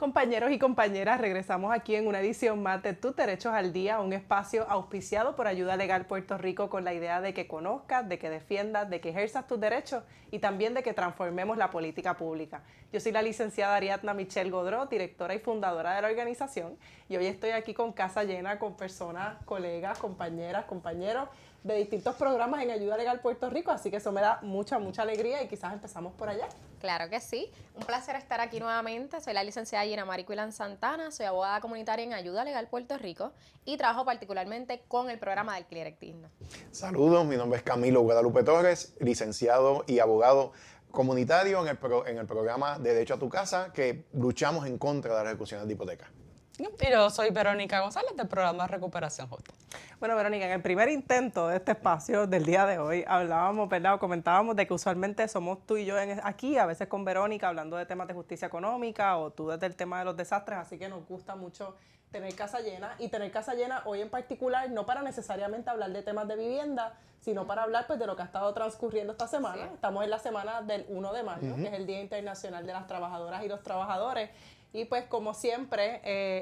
Compañeros y compañeras, regresamos aquí en una edición más de Tus Derechos al Día, un espacio auspiciado por Ayuda Legal Puerto Rico con la idea de que conozcas, de que defiendas, de que ejerzas tus derechos y también de que transformemos la política pública. Yo soy la licenciada Ariadna Michelle Godró, directora y fundadora de la organización, y hoy estoy aquí con casa llena, con personas, colegas, compañeras, compañeros de distintos programas en Ayuda Legal Puerto Rico, así que eso me da mucha alegría y quizás empezamos por allá. Claro que sí, un placer estar aquí nuevamente. Soy la licenciada Gina Maricuilan Santana, soy abogada comunitaria en Ayuda Legal Puerto Rico y trabajo particularmente con el programa del cliente digno. Saludos, mi nombre es Camilo Guadalupe Torres, licenciado y abogado comunitario en el programa de Derecho a tu Casa, que luchamos en contra de las ejecuciones de hipoteca. Y yo soy Verónica González del programa Recuperación Justa. Bueno, Verónica, en el primer intento de este espacio del día de hoy hablábamos, ¿verdad? O comentábamos de que usualmente somos tú y yo aquí, a veces con Verónica, hablando de temas de justicia económica o tú desde el tema de los desastres, así que nos gusta mucho tener casa llena y tener casa llena hoy en particular, no para necesariamente hablar de temas de vivienda, sino para hablar pues de lo que ha estado transcurriendo esta semana. Sí. Estamos en la semana del 1 de mayo, que es el Día Internacional de las Trabajadoras y los Trabajadores. Y pues como siempre,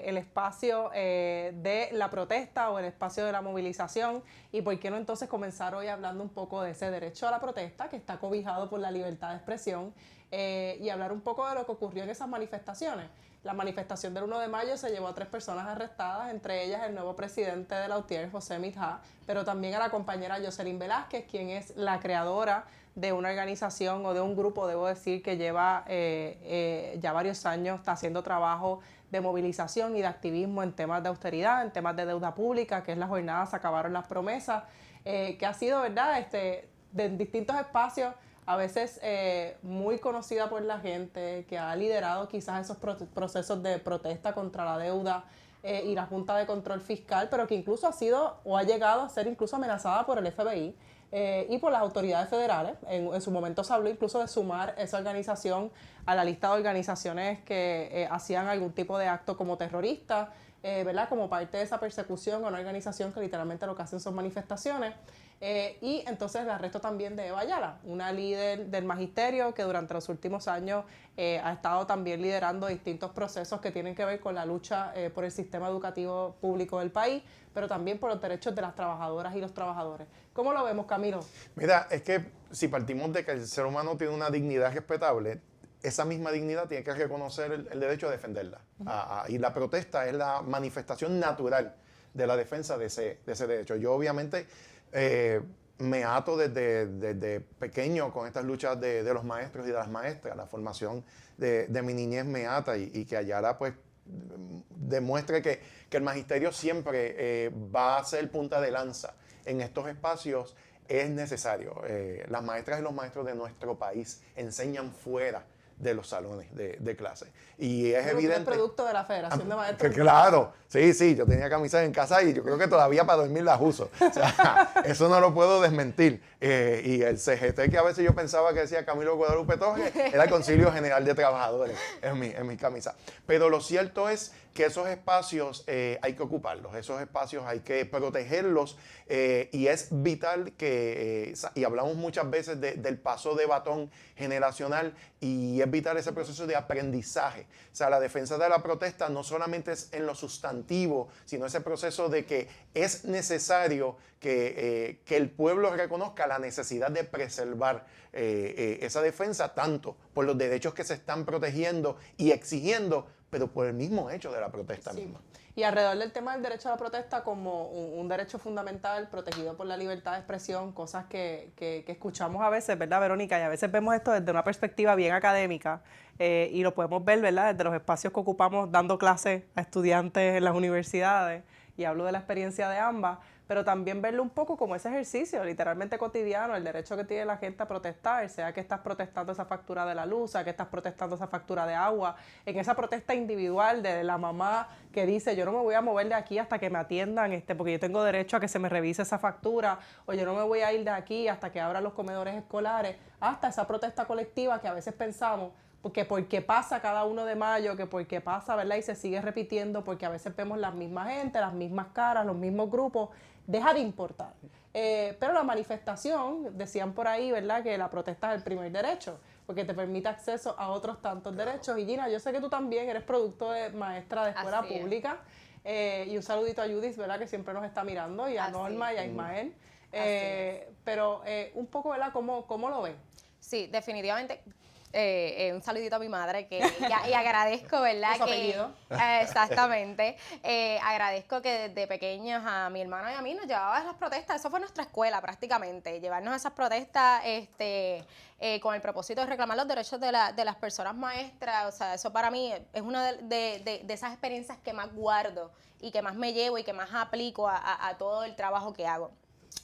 el espacio de la protesta o el espacio de la movilización. Y por qué no entonces comenzar hoy hablando un poco de ese derecho a la protesta que está cobijado por la libertad de expresión y hablar un poco de lo que ocurrió en esas manifestaciones. La manifestación del 1 de mayo se llevó a 3 personas arrestadas, entre ellas el nuevo presidente de la UTIER, José Mitjá, pero también a la compañera Jocelyn Velázquez, quien es la creadora de una organización o de un grupo, debo decir, que lleva ya varios años, está haciendo trabajo de movilización y de activismo en temas de austeridad, en temas de deuda pública, que es la jornada Se Acabaron las Promesas, que ha sido, ¿verdad?, de distintos espacios, a veces muy conocida por la gente, que ha liderado quizás esos procesos de protesta contra la deuda y la Junta de Control Fiscal, pero que incluso ha sido o ha llegado a ser incluso amenazada por el FBI y por las autoridades federales. En su momento se habló incluso de sumar esa organización a la lista de organizaciones que hacían algún tipo de acto como terrorista, ¿verdad?, como parte de esa persecución a una organización que literalmente lo que hacen son manifestaciones. Y entonces el arresto también de Eva Ayala, una líder del magisterio que durante los últimos años ha estado también liderando distintos procesos que tienen que ver con la lucha por el sistema educativo público del país, pero también por los derechos de las trabajadoras y los trabajadores. ¿Cómo lo vemos, Camilo? Mira, es que si partimos de que el ser humano tiene una dignidad respetable, esa misma dignidad tiene que reconocer el derecho a defenderla. Y la protesta es la manifestación natural de la defensa de ese derecho. Yo obviamente me ato desde pequeño con estas luchas de los maestros y de las maestras. La formación de mi niñez me ata y que Ayala pues demuestre que el magisterio siempre va a ser punta de lanza en estos espacios. Es necesario. Las maestras y los maestros de nuestro país enseñan fuera de los salones de clase. Y es evidente. Es producto de la Federación de Maestros. Claro, sí, yo tenía camisas en casa y yo creo que todavía para dormir las uso. O sea, eso no lo puedo desmentir. Y el CGT que a veces yo pensaba que decía Camilo Guadalupe Torres era el Concilio General de Trabajadores en mi camisa. Pero lo cierto es que esos espacios hay que ocuparlos, esos espacios hay que protegerlos y es vital que, y hablamos muchas veces del paso de batón generacional y es vital ese proceso de aprendizaje. O sea, la defensa de la protesta no solamente es en lo sustantivo, sino ese proceso de que es necesario que el pueblo reconozca la necesidad de preservar esa defensa, tanto por los derechos que se están protegiendo y exigiendo, pero por el mismo hecho de la protesta misma. Y alrededor del tema del derecho a la protesta como un derecho fundamental protegido por la libertad de expresión, cosas que escuchamos a veces, ¿verdad, Verónica? Y a veces vemos esto desde una perspectiva bien académica y lo podemos ver, ¿verdad?, desde los espacios que ocupamos dando clases a estudiantes en las universidades, y hablo de la experiencia de ambas, pero también verlo un poco como ese ejercicio literalmente cotidiano, el derecho que tiene la gente a protestar, sea que estás protestando esa factura de la luz, sea que estás protestando esa factura de agua, en esa protesta individual de la mamá que dice yo no me voy a mover de aquí hasta que me atiendan, porque yo tengo derecho a que se me revise esa factura, o yo no me voy a ir de aquí hasta que abran los comedores escolares, hasta esa protesta colectiva que a veces pensamos, porque pasa cada 1 de mayo, que porque pasa, ¿verdad?, y se sigue repitiendo, porque a veces vemos las mismas gente, las mismas caras, los mismos grupos, deja de importar. Pero la manifestación, decían por ahí, ¿verdad?, que la protesta es el primer derecho, porque te permite acceso a otros tantos derechos. Y Gina, yo sé que tú también eres producto de maestra de escuela Así es. pública, y un saludito a Judith, ¿verdad?, que siempre nos está mirando, y a Así Norma y a Ismael. es. Pero un poco, ¿verdad?, ¿cómo lo ven? Sí, definitivamente. Un saludito a mi madre y agradezco, ¿verdad? ¿Su apellido? Exactamente. Agradezco que desde pequeños a mi hermano y a mí nos llevaba a las protestas. Eso fue nuestra escuela prácticamente, llevarnos a esas protestas con el propósito de reclamar los derechos de las personas maestras. O sea, eso para mí es una de esas experiencias que más guardo y que más me llevo y que más aplico a todo el trabajo que hago.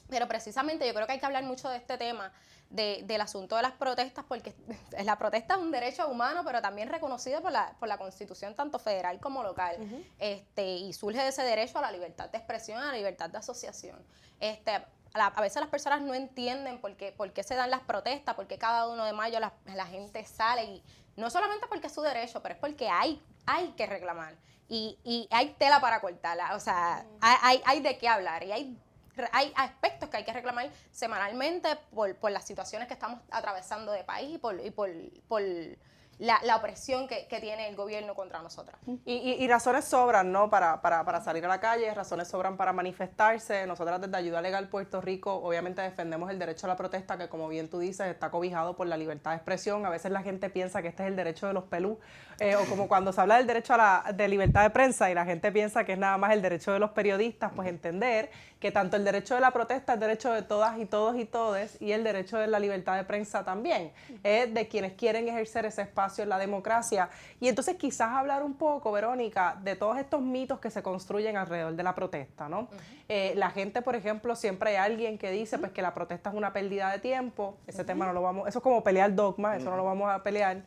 Pero precisamente yo creo que hay que hablar mucho de este tema, del asunto de las protestas, porque la protesta es un derecho humano, pero también reconocido por la Constitución, tanto federal como local. Y surge de ese derecho a la libertad de expresión, a la libertad de asociación. A veces las personas no entienden por qué se dan las protestas, por qué cada 1 de mayo la gente sale, y no solamente porque es su derecho, pero es porque hay que reclamar. Y hay tela para cortarla, o sea, hay de qué hablar, y hay aspectos que hay que reclamar semanalmente por las situaciones que estamos atravesando de país y por la opresión que tiene el gobierno contra nosotras. Y razones sobran, ¿no?, para salir a la calle, razones sobran para manifestarse. Nosotras desde Ayuda Legal Puerto Rico obviamente defendemos el derecho a la protesta, que como bien tú dices está cobijado por la libertad de expresión. A veces la gente piensa que este es el derecho de los pelú, o como cuando se habla del derecho de libertad de prensa y la gente piensa que es nada más el derecho de los periodistas, pues entender que tanto el derecho de la protesta es derecho de todas y todos y todes, y el derecho de la libertad de prensa también, es de quienes quieren ejercer ese espacio en la democracia. Y entonces quizás hablar un poco, Verónica, de todos estos mitos que se construyen alrededor de la protesta, ¿no? La gente, por ejemplo, siempre hay alguien que dice pues que la protesta es una pérdida de tiempo. Ese tema no lo vamos, eso es como pelear dogma, eso no lo vamos a pelear.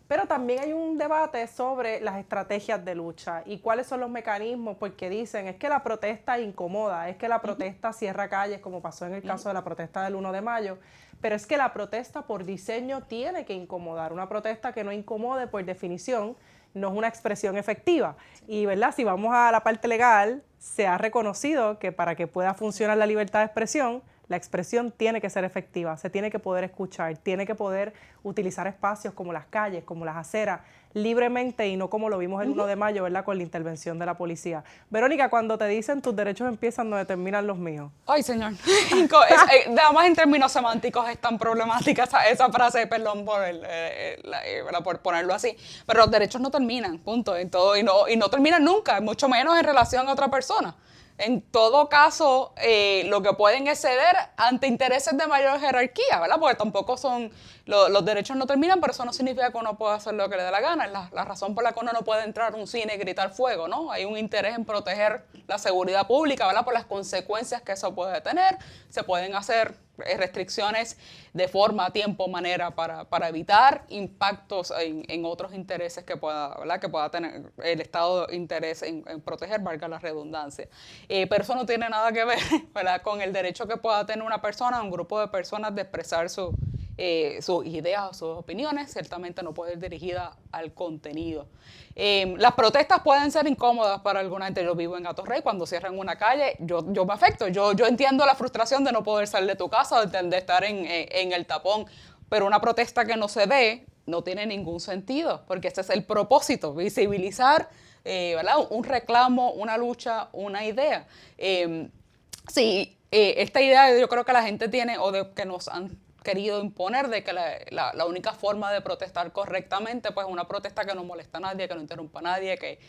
Pero también hay un debate sobre las estrategias de lucha y cuáles son los mecanismos, porque dicen es que la protesta incomoda, es que la protesta cierra calles, como pasó en el caso de la protesta del 1 de mayo, pero es que la protesta por diseño tiene que incomodar. Una protesta que no incomode, por definición, no es una expresión efectiva. Y, ¿verdad?, si vamos a la parte legal, se ha reconocido que para que pueda funcionar la libertad de expresión, la expresión tiene que ser efectiva, se tiene que poder escuchar, tiene que poder utilizar espacios como las calles, como las aceras, libremente y no como lo vimos el 1 de mayo, ¿verdad?, con la intervención de la policía. Verónica, cuando te dicen tus derechos empiezan donde terminan los míos. Ay, señor. Nada más en términos semánticos es tan problemática esa frase, perdón por ponerlo así. Pero los derechos no terminan, punto. Y no terminan nunca, mucho menos en relación a otra persona. En todo caso, lo que pueden es ceder ante intereses de mayor jerarquía, ¿verdad? Porque tampoco los derechos no terminan, pero eso no significa que uno pueda hacer lo que le dé la gana. Es la razón por la que uno no puede entrar a un cine y gritar fuego, ¿no? Hay un interés en proteger la seguridad pública, ¿verdad? Por las consecuencias que eso puede tener. Se pueden hacer restricciones de forma, tiempo, manera para evitar impactos en otros intereses que pueda tener el Estado de interés en proteger, valga la redundancia. Pero eso no tiene nada que ver, ¿verdad?, con el derecho que pueda tener una persona, un grupo de personas, de expresar sus ideas o sus opiniones. Ciertamente no puede ir dirigida al contenido. Las protestas pueden ser incómodas para alguna gente. Yo vivo en Atorrey, cuando cierran una calle, yo me afecto. Yo entiendo la frustración de no poder salir de tu casa, de estar en el tapón, pero una protesta que no se ve no tiene ningún sentido, porque ese es el propósito, visibilizar, ¿verdad?, un reclamo, una lucha, una idea. Esta idea yo creo que la gente tiene, que nos han querido imponer, de que la única forma de protestar correctamente pues es una protesta que no molesta a nadie, que no interrumpa a nadie, que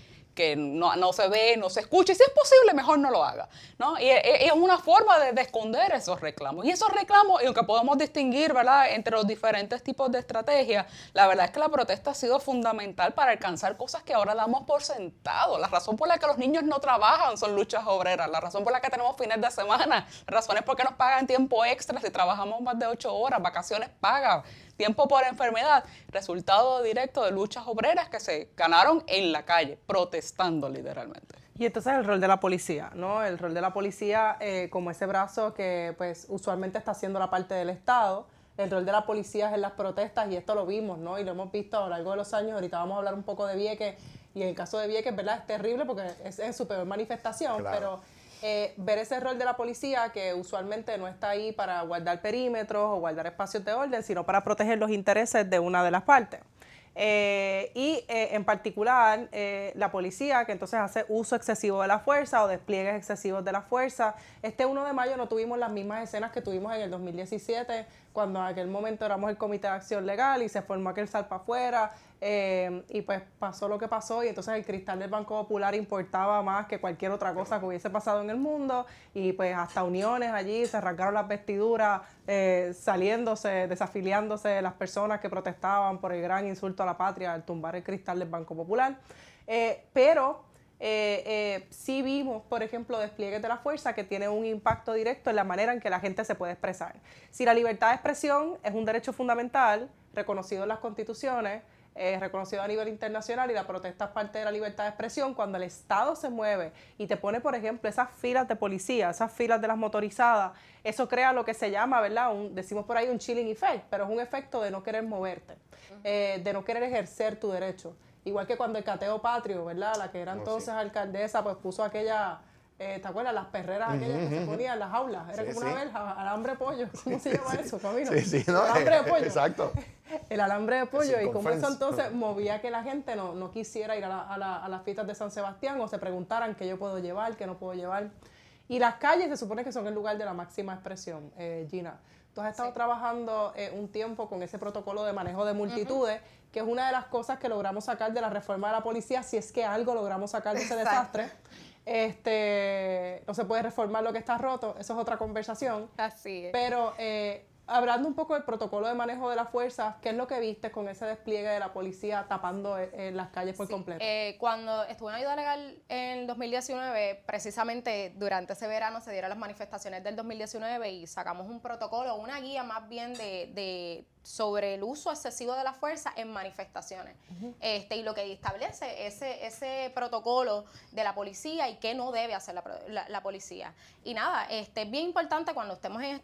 no se ve, no se escucha, y si es posible, mejor no lo haga, ¿no? Y es una forma de esconder esos reclamos. Y esos reclamos, y aunque podemos distinguir, ¿verdad?, entre los diferentes tipos de estrategias, la verdad es que la protesta ha sido fundamental para alcanzar cosas que ahora damos por sentado. La razón por la que los niños no trabajan son luchas obreras. La razón por la que tenemos fines de semana, la razón es porque nos pagan tiempo extra si trabajamos más de 8 horas, vacaciones pagas, tiempo por enfermedad, resultado directo de luchas obreras que se ganaron en la calle, protestando literalmente. Y entonces el rol de la policía, ¿no? El rol de la policía como ese brazo que pues usualmente está haciendo la parte del Estado. El rol de la policía es en las protestas, y esto lo vimos, ¿no? Y lo hemos visto a lo largo de los años. Ahorita vamos a hablar un poco de Vieques, y en el caso de Vieques, ¿verdad?, es terrible porque es su peor manifestación, claro. Pero ver ese rol de la policía que usualmente no está ahí para guardar perímetros o guardar espacios de orden, sino para proteger los intereses de una de las partes. En particular, la policía, que entonces hace uso excesivo de la fuerza o despliegues excesivos de la fuerza. Este 1 de mayo no tuvimos las mismas escenas que tuvimos en el 2017, cuando en aquel momento éramos el Comité de Acción Legal y se formó aquel salpa afuera, y pues pasó lo que pasó, y entonces el cristal del Banco Popular importaba más que cualquier otra cosa que hubiese pasado en el mundo, y pues hasta uniones allí, se arrancaron las vestiduras, saliéndose, desafiliándose las personas que protestaban por el gran insulto a la patria al tumbar el cristal del Banco Popular. Sí vimos, por ejemplo, despliegues de la fuerza que tienen un impacto directo en la manera en que la gente se puede expresar. Si la libertad de expresión es un derecho fundamental, reconocido en las constituciones, reconocido a nivel internacional, y la protesta es parte de la libertad de expresión, cuando el Estado se mueve y te pone, por ejemplo, esas filas de policía, esas filas de las motorizadas, eso crea lo que se llama, ¿verdad? Decimos por ahí un chilling effect, pero es un efecto de no querer moverte, de no querer ejercer tu derecho. Igual que cuando el cateo patrio, ¿verdad? La que era entonces alcaldesa, pues puso aquella, ¿te acuerdas? Las perreras aquellas que se ponían en las aulas. Era como una verja, alambre de pollo. ¿Cómo se llama eso, Camilo? Sí, no, alambre de pollo. Exacto. El alambre de pollo, y como eso entonces movía que la gente no quisiera ir a las fiestas de San Sebastián, o se preguntaran qué yo puedo llevar, qué no puedo llevar. Y las calles se supone que son el lugar de la máxima expresión, Gina. Tú has estado trabajando un tiempo con ese protocolo de manejo de multitudes, que es una de las cosas que logramos sacar de la reforma de la policía, si es que algo logramos sacar de ese desastre. No se puede reformar lo que está roto, eso es otra conversación. Así es. Pero hablando un poco del protocolo de manejo de las fuerzas, ¿qué es lo que viste con ese despliegue de la policía tapando las calles por completo? Cuando estuve en ayuda legal en el 2019, precisamente durante ese verano se dieron las manifestaciones del 2019 y sacamos un protocolo, una guía más bien sobre el uso excesivo de la fuerza en manifestaciones. Y lo que establece ese protocolo de la policía y qué no debe hacer la policía. Y nada, es bien importante cuando estemos en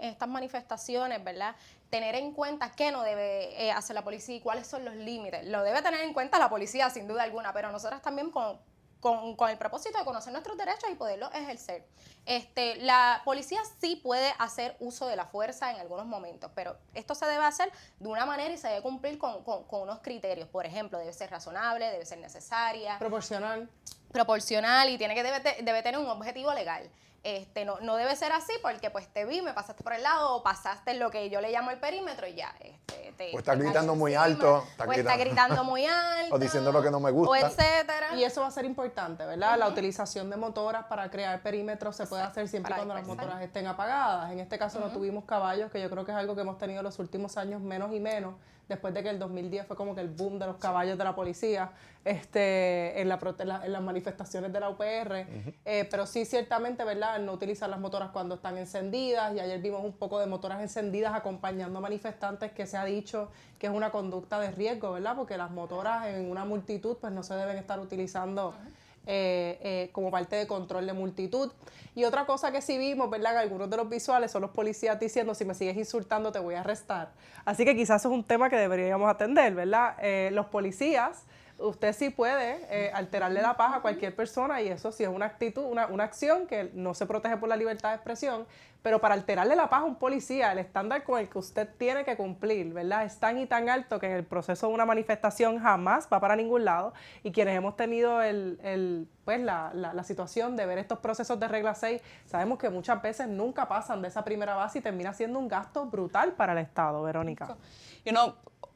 estas manifestaciones, ¿verdad?, tener en cuenta qué no debe hacer la policía y cuáles son los límites. Lo debe tener en cuenta la policía, sin duda alguna, pero nosotras también con el propósito de conocer nuestros derechos y poderlos ejercer. La policía sí puede hacer uso de la fuerza en algunos momentos, pero esto se debe hacer de una manera y se debe cumplir con unos criterios. Por ejemplo, debe ser razonable, debe ser necesaria. Proporcional Y debe tener un objetivo legal. No debe ser así porque pues te vi, me pasaste por el lado o pasaste lo que yo le llamo el perímetro y ya. O estás gritando muy alto. Está gritando muy alto. O diciendo lo que no me gusta. O etcétera. Y eso va a ser importante, ¿verdad? La utilización de motoras para crear perímetros se puede hacer siempre cuando las motoras estén apagadas. En este caso no tuvimos caballos, que yo creo que es algo que hemos tenido los últimos años menos y menos, después de que el 2010 fue como que el boom de los caballos de la policía en las manifestaciones de la UPR. Pero sí, ciertamente, ¿verdad?, no utilizar las motoras cuando están encendidas, y ayer vimos un poco de motoras encendidas acompañando a manifestantes, que se ha dicho que es una conducta de riesgo, ¿verdad?, porque las motoras en una multitud pues no se deben estar utilizando como parte de control de multitud. Y otra cosa que sí vimos, ¿verdad?, que algunos de los visuales son los policías diciendo: si me sigues insultando te voy a arrestar. Así que quizás eso es un tema que deberíamos atender, ¿verdad? Los policías, usted sí puede alterarle la paz a cualquier persona, y eso sí es una actitud, una acción que no se protege por la libertad de expresión, pero para alterarle la paz a un policía, el estándar con el que usted tiene que cumplir, ¿verdad?, es tan y tan alto que en el proceso de una manifestación jamás va para ningún lado. Y quienes hemos tenido la situación de ver estos procesos de regla 6, sabemos que muchas veces nunca pasan de esa primera base y termina siendo un gasto brutal para el Estado, Verónica.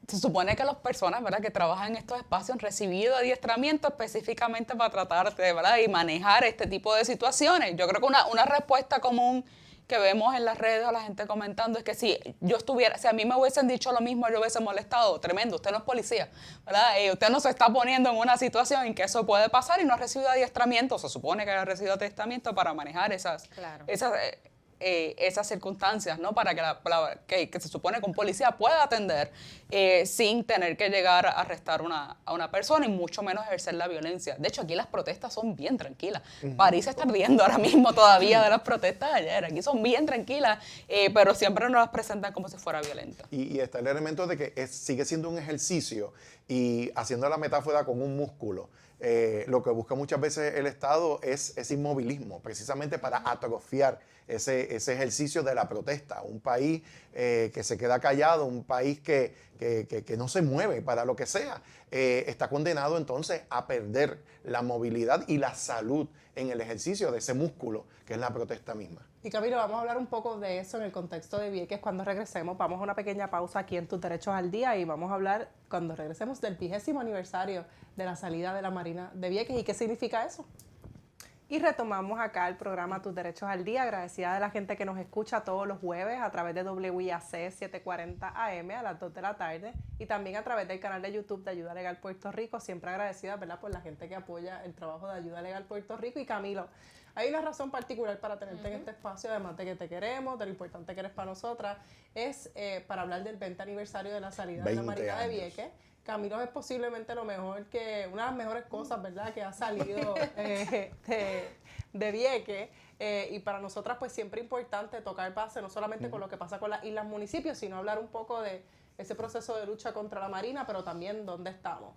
Se supone que las personas, ¿verdad?, que trabajan en estos espacios han recibido adiestramiento específicamente para tratar de, ¿verdad?, y manejar este tipo de situaciones. Yo creo que una respuesta común que vemos en las redes a la gente comentando es que si a mí me hubiesen dicho lo mismo, yo hubiese molestado. Tremendo, usted no es policía, ¿verdad? Usted no se está poniendo en una situación en que eso puede pasar y no ha recibido adiestramiento. Se supone que ha recibido adiestramiento para manejar esas circunstancias, ¿no? Para que se supone que un policía pueda atender sin tener que llegar a arrestar a una persona y mucho menos ejercer la violencia. De hecho, aquí las protestas son bien tranquilas. París está ardiendo ahora mismo todavía de las protestas de ayer. Aquí son bien tranquilas, pero siempre nos las presentan como si fuera violenta. Y está el elemento de que sigue siendo un ejercicio y haciendo la metáfora con un músculo. Lo que busca muchas veces el Estado es ese inmovilismo, precisamente para atrofiar ese ejercicio de la protesta. Un país que se queda callado, un país que no se mueve para lo que sea, está condenado entonces a perder la movilidad y la salud en el ejercicio de ese músculo que es la protesta misma. Y Camilo, vamos a hablar un poco de eso en el contexto de Vieques cuando regresemos. Vamos a una pequeña pausa aquí en Tus Derechos al Día y vamos a hablar cuando regresemos del 20º aniversario de la salida de la Marina de Vieques y qué significa eso. Y retomamos acá el programa Tus Derechos al Día, agradecida de la gente que nos escucha todos los jueves a través de WIAC 740 AM a las 2 de la tarde y también a través del canal de YouTube de Ayuda Legal Puerto Rico. Siempre agradecida, ¿verdad?, por la gente que apoya el trabajo de Ayuda Legal Puerto Rico. Y Camilo, hay una razón particular para tenerte en este espacio, además de que te queremos, de lo importante que eres para nosotras, es para hablar del 20 aniversario de la salida de la Marina de Vieques. Camilo es posiblemente una de las mejores cosas, ¿verdad?, que ha salido de Vieques. Y para nosotras, pues siempre importante tocar base, no solamente con lo que pasa con las islas municipios, sino hablar un poco de ese proceso de lucha contra la Marina, pero también dónde estamos.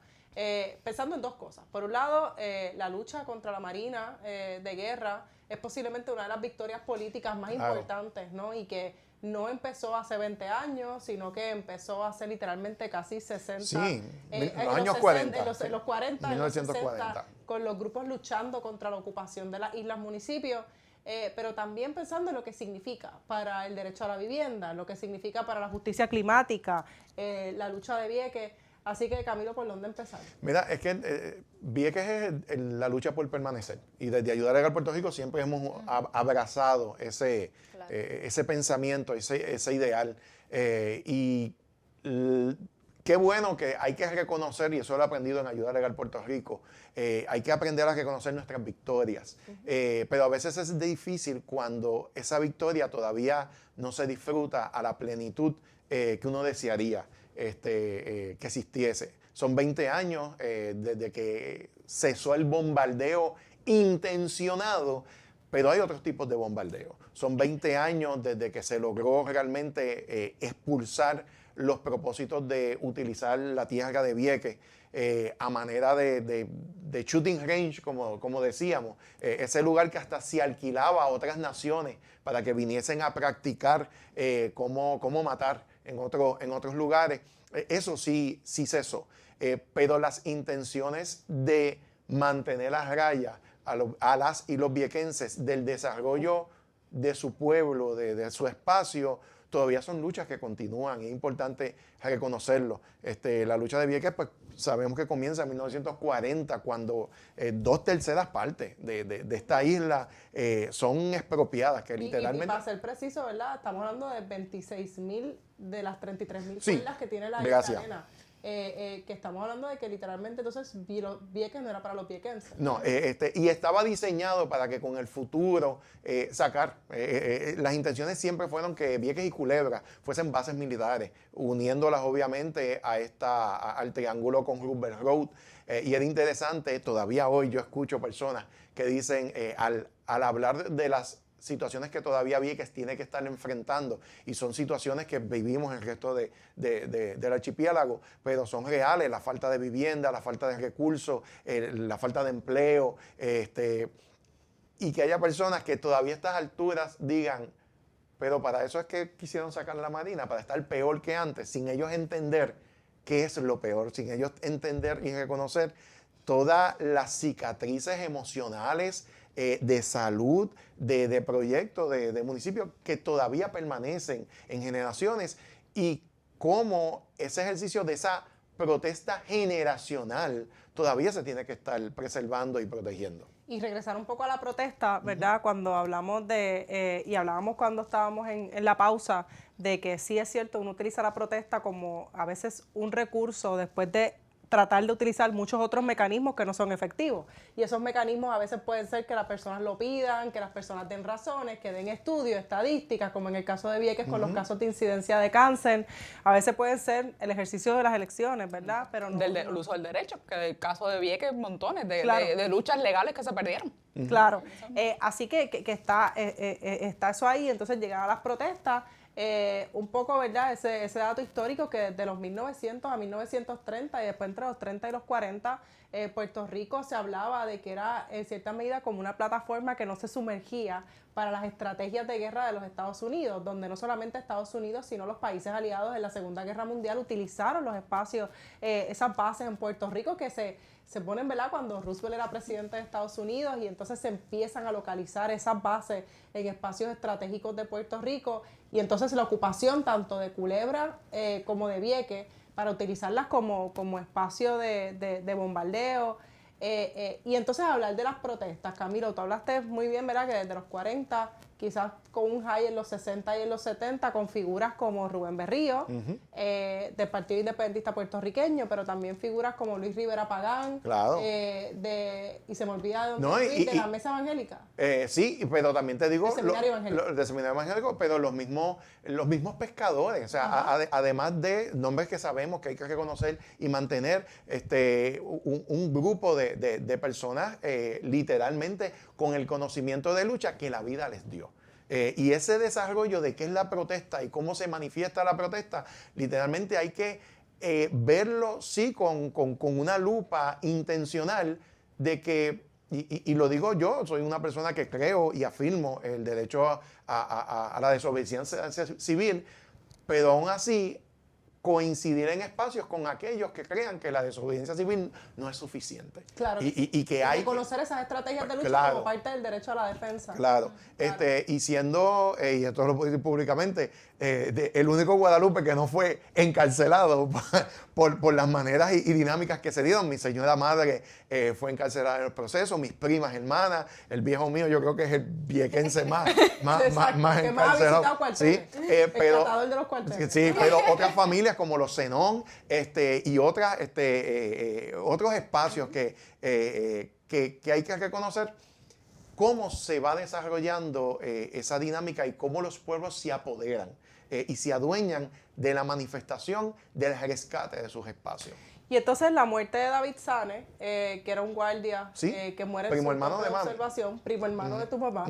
Pensando en dos cosas. Por un lado, la lucha contra la Marina de guerra es posiblemente una de las victorias políticas más importantes, ¿no? Y que no empezó hace 20 años, sino que empezó hace literalmente casi 60. Sí, en los años 40. En los 40, 1940. En los 60, con los grupos luchando contra la ocupación de las islas municipios. Pero también pensando en lo que significa para el derecho a la vivienda, lo que significa para la justicia climática, la lucha de Vieques. Así que, Camilo, ¿por dónde empezar? Mira, es que Vieques es la lucha por permanecer. Y desde Ayuda Legal Puerto Rico siempre hemos abrazado ese pensamiento, ese ideal. Y qué bueno que hay que reconocer, y eso lo he aprendido en Ayuda Legal Puerto Rico, hay que aprender a reconocer nuestras victorias. Pero a veces es difícil cuando esa victoria todavía no se disfruta a la plenitud que uno desearía que existiese. Son 20 años desde que cesó el bombardeo intencionado, pero hay otros tipos de bombardeo. Son 20 años desde que se logró realmente expulsar los propósitos de utilizar la tierra de Vieques a manera de shooting range, como decíamos, ese lugar que hasta se alquilaba a otras naciones para que viniesen a practicar cómo matar en otros lugares. Eso sí cesó. Pero las intenciones de mantener las rayas a las y los viequenses del desarrollo de su pueblo, de su espacio, todavía son luchas que continúan y es importante reconocerlo. La lucha de Vieques, pues sabemos que comienza en 1940, cuando 2/3 partes de esta isla son expropiadas, que literalmente... Y para ser preciso, ¿verdad? Estamos hablando de 26,000 de las 33,000 sí, islas que tiene la gracias. isla. Que estamos hablando de que literalmente entonces Vieques no era para los viequenses. No, y estaba diseñado para que con el futuro sacar, las intenciones siempre fueron que Vieques y Culebra fuesen bases militares, uniéndolas obviamente al triángulo con Roosevelt Road. Y era interesante, todavía hoy yo escucho personas que dicen, al hablar de las situaciones que todavía Vieques tiene que estar enfrentando y son situaciones que vivimos en el resto del archipiélago, pero son reales, la falta de vivienda, la falta de recursos, la falta de empleo, y que haya personas que todavía a estas alturas digan, pero para eso es que quisieron sacar la Marina, para estar peor que antes, sin ellos entender qué es lo peor, sin ellos entender y reconocer todas las cicatrices emocionales, de salud, de proyectos, de municipios que todavía permanecen en generaciones y cómo ese ejercicio de esa protesta generacional todavía se tiene que estar preservando y protegiendo. Y regresar un poco a la protesta, ¿verdad? Cuando hablamos y hablábamos cuando estábamos en la pausa, de que sí es cierto, uno utiliza la protesta como a veces un recurso después de tratar de utilizar muchos otros mecanismos que no son efectivos. Y esos mecanismos a veces pueden ser que las personas lo pidan, que las personas den razones, que den estudios, estadísticas, como en el caso de Vieques con los casos de incidencia de cáncer. A veces pueden ser el ejercicio de las elecciones, ¿verdad? Pero no, El uso del derecho, que el caso de Vieques, montones Claro. de luchas legales que se perdieron. Claro, así que está eso ahí, entonces llegan a las protestas, un poco, ¿verdad? Ese dato histórico que desde los 1900 a 1930 y después entre los 30 y los 40, Puerto Rico se hablaba de que era en cierta medida como una plataforma que no se sumergía para las estrategias de guerra de los Estados Unidos, donde no solamente Estados Unidos, sino los países aliados en la Segunda Guerra Mundial utilizaron los espacios, esas bases en Puerto Rico que se ponen, ¿verdad?, cuando Roosevelt era presidente de Estados Unidos, y entonces se empiezan a localizar esas bases en espacios estratégicos de Puerto Rico, y entonces la ocupación tanto de Culebra como de Vieques para utilizarlas como espacio de bombardeo. Y entonces hablar de las protestas, Camilo, tú hablaste muy bien, ¿verdad?, que desde los 40, quizás con un high en los 60 y en los 70, con figuras como Rubén Berrío, del Partido Independentista Puertorriqueño, pero también figuras como Luis Rivera Pagán, Claro. y se me olvida de, No, de la Mesa Evangélica. Sí, pero también te digo, El Seminario Evangélico. del Seminario Evangélico, pero los mismos pescadores, o sea, además de nombres que sabemos que hay que reconocer y mantener, un grupo de personas literalmente con el conocimiento de lucha que la vida les dio. Y ese desarrollo de qué es la protesta y cómo se manifiesta la protesta, literalmente hay que verlo, sí, con una lupa intencional de que, y lo digo yo, soy una persona que creo y afirmo el derecho a la desobediencia civil, pero aún así coincidir en espacios con aquellos que crean que la desobediencia civil no es suficiente. Claro. Y que hay conocer esas estrategias de lucha Claro. como parte del derecho a la defensa. Claro, y siendo, y esto lo puedo decir públicamente, el único Guadalupe que no fue encarcelado por las maneras y dinámicas que se dieron. Mi señora madre fue encarcelada en el proceso, mis primas, hermanas, el viejo mío yo creo que es el viequense más que más ha encarcelado. visitado cuarteles. Sí, El pero, catador de los cuarteles. sí, pero otras familias como los Zenón y otras, otros espacios que hay que reconocer cómo se va desarrollando esa dinámica y cómo los pueblos se apoderan y se adueñan de la manifestación del rescate de sus espacios. Y entonces la muerte de David Sanes, que era un guardia Sí, que muere primo en su hermano campo de mami. observación, primo hermano de tu papá,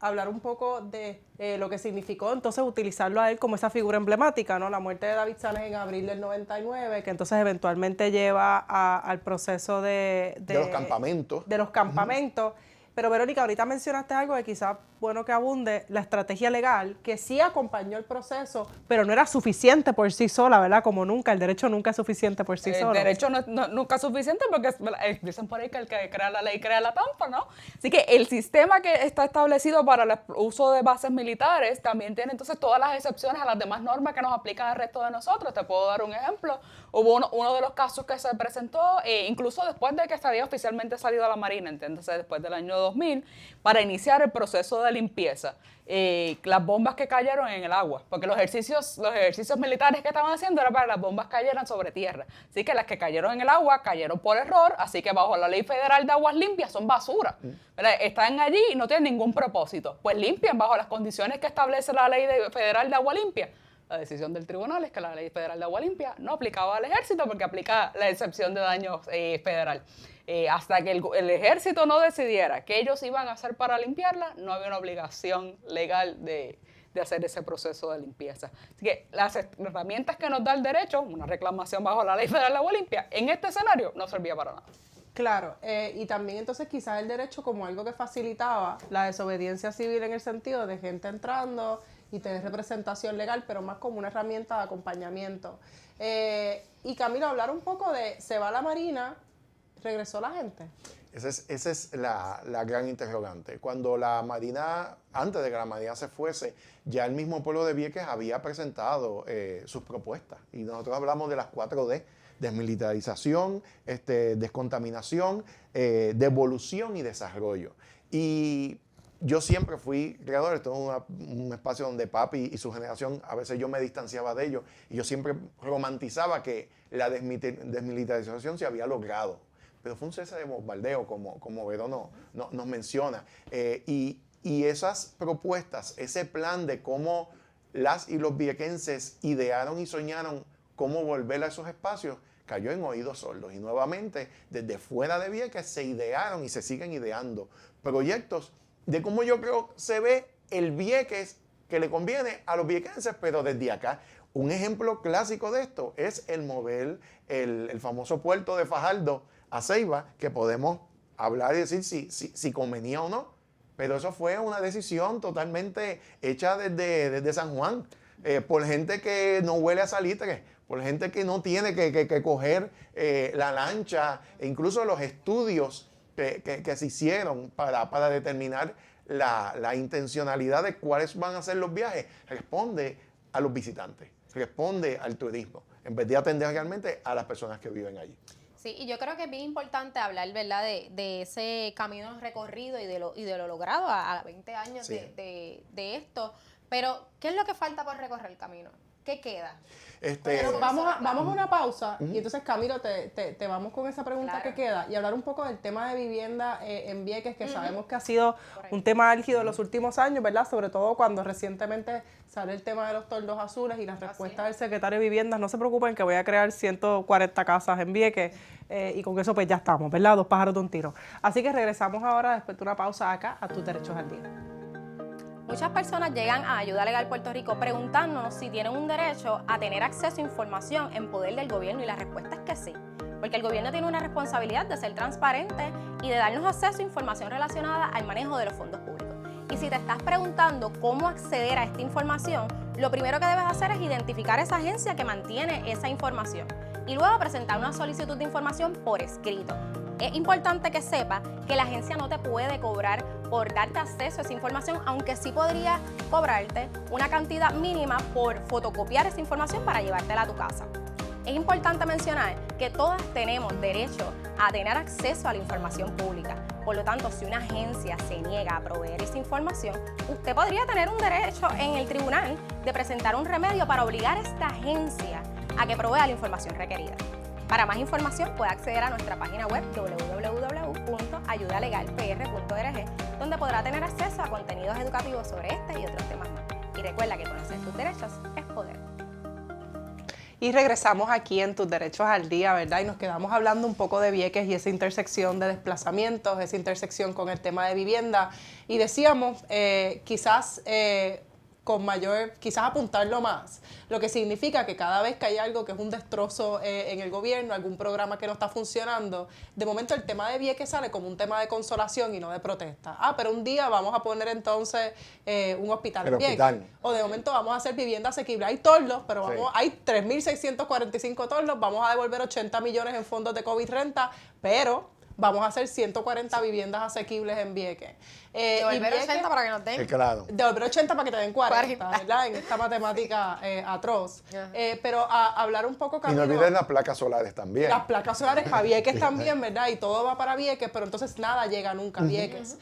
hablar un poco de lo que significó entonces utilizarlo a él como esa figura emblemática, ¿no? La muerte de David Sanes en abril del 99, que entonces eventualmente lleva al proceso de los campamentos. De los campamentos. Pero Verónica, ahorita mencionaste algo que quizás bueno que abunde, la estrategia legal, que sí acompañó el proceso, pero no era suficiente por sí sola, ¿verdad? Como nunca, el derecho nunca es suficiente por sí solo. El derecho nunca es suficiente porque dicen por ahí que el que crea la ley crea la trampa, ¿no? Así que el sistema que está establecido para el uso de bases militares también tiene entonces todas las excepciones a las demás normas que nos aplican al resto de nosotros. Te puedo dar un ejemplo. Hubo uno de los casos que se presentó, incluso después de que se había oficialmente salido a la Marina, entiéndase, después del año 2000, para iniciar el proceso de limpieza. Las bombas que cayeron en el agua, porque los ejercicios militares que estaban haciendo era para que las bombas cayeran sobre tierra. Así que las que cayeron en el agua cayeron por error, así que bajo la Ley Federal de Aguas Limpias son basura. Están allí y no tienen ningún propósito. Pues limpian bajo las condiciones que establece la Ley Federal de Agua Limpia. La decisión del tribunal es que la Ley Federal de Agua Limpia no aplicaba al ejército porque aplica la excepción de daños federal. Hasta que el ejército no decidiera qué ellos iban a hacer para limpiarla, no había una obligación legal de hacer ese proceso de limpieza. Así que las herramientas que nos da el derecho, una reclamación bajo la Ley Federal de Agua Limpia, en este escenario no servía para nada. Claro, y también entonces quizás el derecho como algo que facilitaba la desobediencia civil en el sentido de gente entrando y tener representación legal, pero más como una herramienta de acompañamiento. Y Camilo, hablar un poco de, se va la Marina, regresó la gente. Esa es la gran interrogante. Cuando la Marina, antes de que la Marina se fuese, ya el mismo pueblo de Vieques había presentado sus propuestas. Y nosotros hablamos de las 4D: desmilitarización, descontaminación, devolución y desarrollo. Y yo siempre fui creador, esto es un espacio donde papi y su generación, a veces yo me distanciaba de ellos y yo siempre romantizaba que la desmilitarización se había logrado. Pero fue un cese de bombardeo, como Vero nos menciona. Y esas propuestas, ese plan de cómo las y los viequenses idearon y soñaron cómo volver a esos espacios, cayó en oídos sordos. Y nuevamente, desde fuera de Vieques se idearon y se siguen ideando proyectos de cómo yo creo se ve el Vieques que le conviene a los viequenses, pero desde acá. Un ejemplo clásico de esto es el mover el famoso puerto de Fajardo a Ceiba, que podemos hablar y decir si convenía o no, pero eso fue una decisión totalmente hecha desde San Juan, por gente que no huele a salitre, por gente que no tiene que coger la lancha, e incluso los estudios que se hicieron para determinar la intencionalidad de cuáles van a ser los viajes, responde a los visitantes, responde al turismo, en vez de atender realmente a las personas que viven allí. Sí, y yo creo que es bien importante hablar, ¿verdad?, de ese camino recorrido y de lo logrado a 20 años Sí. de esto. Pero, ¿qué es lo que falta por recorrer el camino? ¿Qué queda? Pero vamos a una pausa y entonces, Camilo, te vamos con esa pregunta Claro. que queda y hablar un poco del tema de vivienda en Vieques, que sabemos que ha sido un tema álgido en los últimos años, ¿verdad? Sobre todo cuando recientemente sale el tema de los toldos azules y las respuestas del secretario de Viviendas. No se preocupen que voy a crear 140 casas en Vieques y con eso pues ya estamos, ¿verdad? 2 pájaros de un tiro. Así que regresamos ahora después de una pausa acá a Tus Derechos al Día. Muchas personas llegan a Ayuda Legal Puerto Rico preguntándonos si tienen un derecho a tener acceso a información en poder del gobierno, y la respuesta es que sí, porque el gobierno tiene una responsabilidad de ser transparente y de darnos acceso a información relacionada al manejo de los fondos públicos. Y si te estás preguntando cómo acceder a esta información, lo primero que debes hacer es identificar esa agencia que mantiene esa información y luego presentar una solicitud de información por escrito. Es importante que sepas que la agencia no te puede cobrar por darte acceso a esa información, aunque sí podría cobrarte una cantidad mínima por fotocopiar esa información para llevártela a tu casa. Es importante mencionar que todas tenemos derecho a tener acceso a la información pública. Por lo tanto, si una agencia se niega a proveer esa información, usted podría tener un derecho en el tribunal de presentar un remedio para obligar a esta agencia a que provea la información requerida. Para más información puede acceder a nuestra página web www.ayudalegalpr.org, donde podrá tener acceso a contenidos educativos sobre este y otros temas más. Y recuerda que conocer tus derechos es poder. Y regresamos aquí en Tus Derechos al Día, ¿verdad? Y nos quedamos hablando un poco de Vieques y esa intersección de desplazamientos, esa intersección con el tema de vivienda. Y decíamos, quizás apuntarlo más, lo que significa que cada vez que hay algo que es un destrozo en el gobierno, algún programa que no está funcionando, de momento el tema de Vieques sale como un tema de consolación y no de protesta. Pero un día vamos a poner entonces un hospital en Vieques. O de momento vamos a hacer vivienda asequible. Hay torlos, pero hay 3.645 torlos, vamos a devolver 80 millones en fondos de COVID renta, pero vamos a hacer 140 viviendas asequibles en Vieques. Devolver 80 para que nos den. Claro. Devolver 80 para que te den 40, 40. ¿verdad? En esta matemática atroz. Pero a hablar un poco, Y Camilo, no olviden las placas solares también. las placas solares para Vieques también, ¿verdad? Y todo va para Vieques, pero entonces nada llega nunca a Vieques.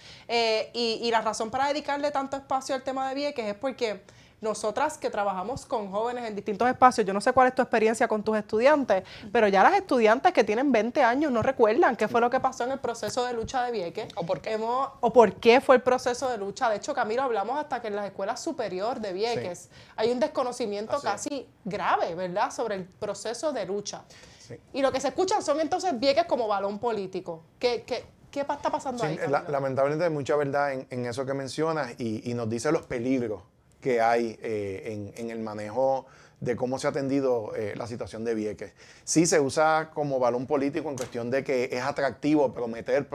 Y la razón para dedicarle tanto espacio al tema de Vieques es porque nosotras que trabajamos con jóvenes en distintos espacios, yo no sé cuál es tu experiencia con tus estudiantes, pero ya las estudiantes que tienen 20 años no recuerdan qué fue lo que pasó en el proceso de lucha de Vieques. ¿O por qué? O por qué fue el proceso de lucha. De hecho, Camilo, hablamos hasta que en las escuelas superiores de Vieques hay un desconocimiento casi grave, ¿verdad?, sobre el proceso de lucha. Sí. Y lo que se escuchan son entonces Vieques como balón político. ¿Qué está pasando ahí, Camilo? Lamentablemente hay mucha verdad en eso que mencionas y nos dice los peligros que hay en el manejo de cómo se ha atendido la situación de Vieques. Sí se usa como balón político en cuestión de que es atractivo prometer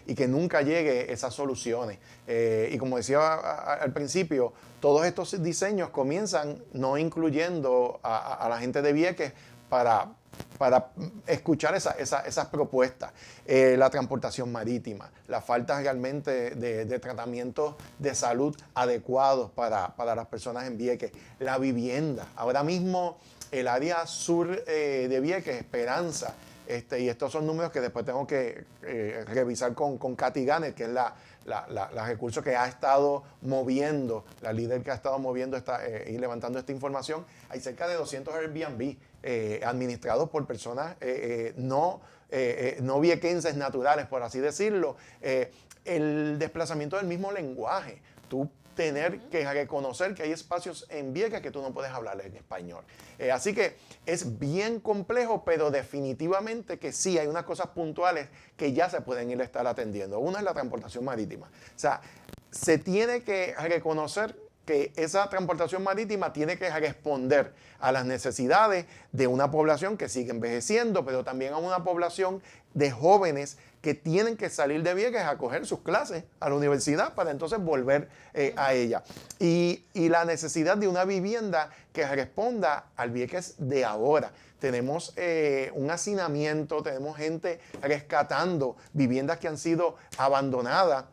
y que nunca llegue esas soluciones. Y como decía al principio, todos estos diseños comienzan no incluyendo a la gente de Vieques para escuchar esas propuestas. La transportación marítima, la falta realmente de tratamientos de salud adecuados para las personas en Vieques, la vivienda. Ahora mismo el área sur de Vieques, Esperanza, y estos son números que después tengo que revisar con Katy Gannett, que es la recurso que ha estado moviendo, la líder que ha estado moviendo y levantando esta información. Hay cerca de 200 Airbnb administrados por personas no viequenses naturales, por así decirlo. El desplazamiento del mismo lenguaje. Tú tener que reconocer que hay espacios en Vieques que tú no puedes hablar en español. Así que es bien complejo, pero definitivamente que sí, hay unas cosas puntuales que ya se pueden ir a estar atendiendo. Una es la transportación marítima. O sea, se tiene que reconocer que esa transportación marítima tiene que responder a las necesidades de una población que sigue envejeciendo, pero también a una población de jóvenes que tienen que salir de Vieques a coger sus clases a la universidad para entonces volver a ella. Y la necesidad de una vivienda que responda al Vieques de ahora. Tenemos un hacinamiento, tenemos gente rescatando viviendas que han sido abandonadas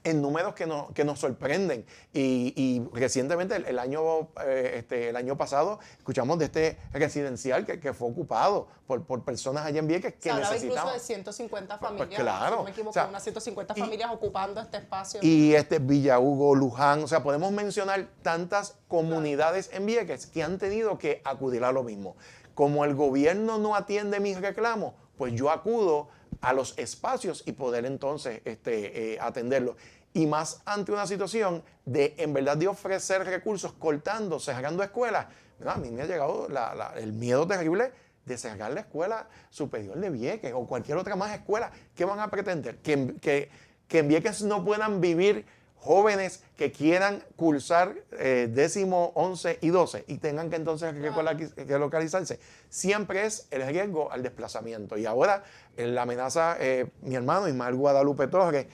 en números que nos sorprenden. Y recientemente, el año pasado, escuchamos de este residencial que fue ocupado por personas allá en Vieques que hablaba necesitaban. Incluso de 150 familias, pues claro, si no me equivoco, o sea, unas 150 familias ocupando este espacio. Y Villa Hugo, Luján, o sea, podemos mencionar tantas comunidades en Vieques que han tenido que acudir a lo mismo. Como el gobierno no atiende mis reclamos, pues yo acudo a los espacios y poder entonces atenderlo. Y más ante una situación en verdad de ofrecer recursos cortando, cerrando escuelas. Mira, a mí me ha llegado el miedo terrible de cerrar la escuela superior de Vieques o cualquier otra más escuela. ¿Qué van a pretender? Que en Vieques no puedan vivir jóvenes que quieran cursar 10º, 11 y 12 y tengan que entonces relocalizarse. Siempre es el riesgo al desplazamiento. Y ahora la amenaza, mi hermano Ismael Guadalupe Torres,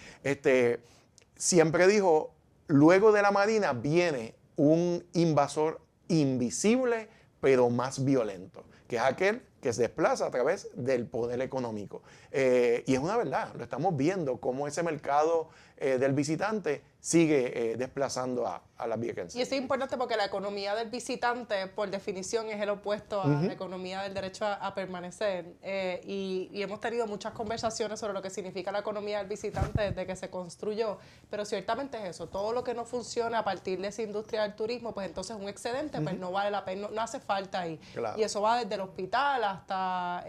siempre dijo, luego de la Marina viene un invasor invisible, pero más violento, que es aquel que se desplaza a través del poder económico. Y es una verdad, lo estamos viendo, cómo ese mercado del visitante sigue desplazando a las viequenses. Y eso es importante porque la economía del visitante, por definición, es el opuesto a la economía del derecho a permanecer. Y hemos tenido muchas conversaciones sobre lo que significa la economía del visitante desde que se construyó. Pero ciertamente es eso, todo lo que no funciona a partir de esa industria del turismo, pues entonces un excedente pues no vale la pena, no hace falta ahí. Claro. Y eso va desde el hospital hasta,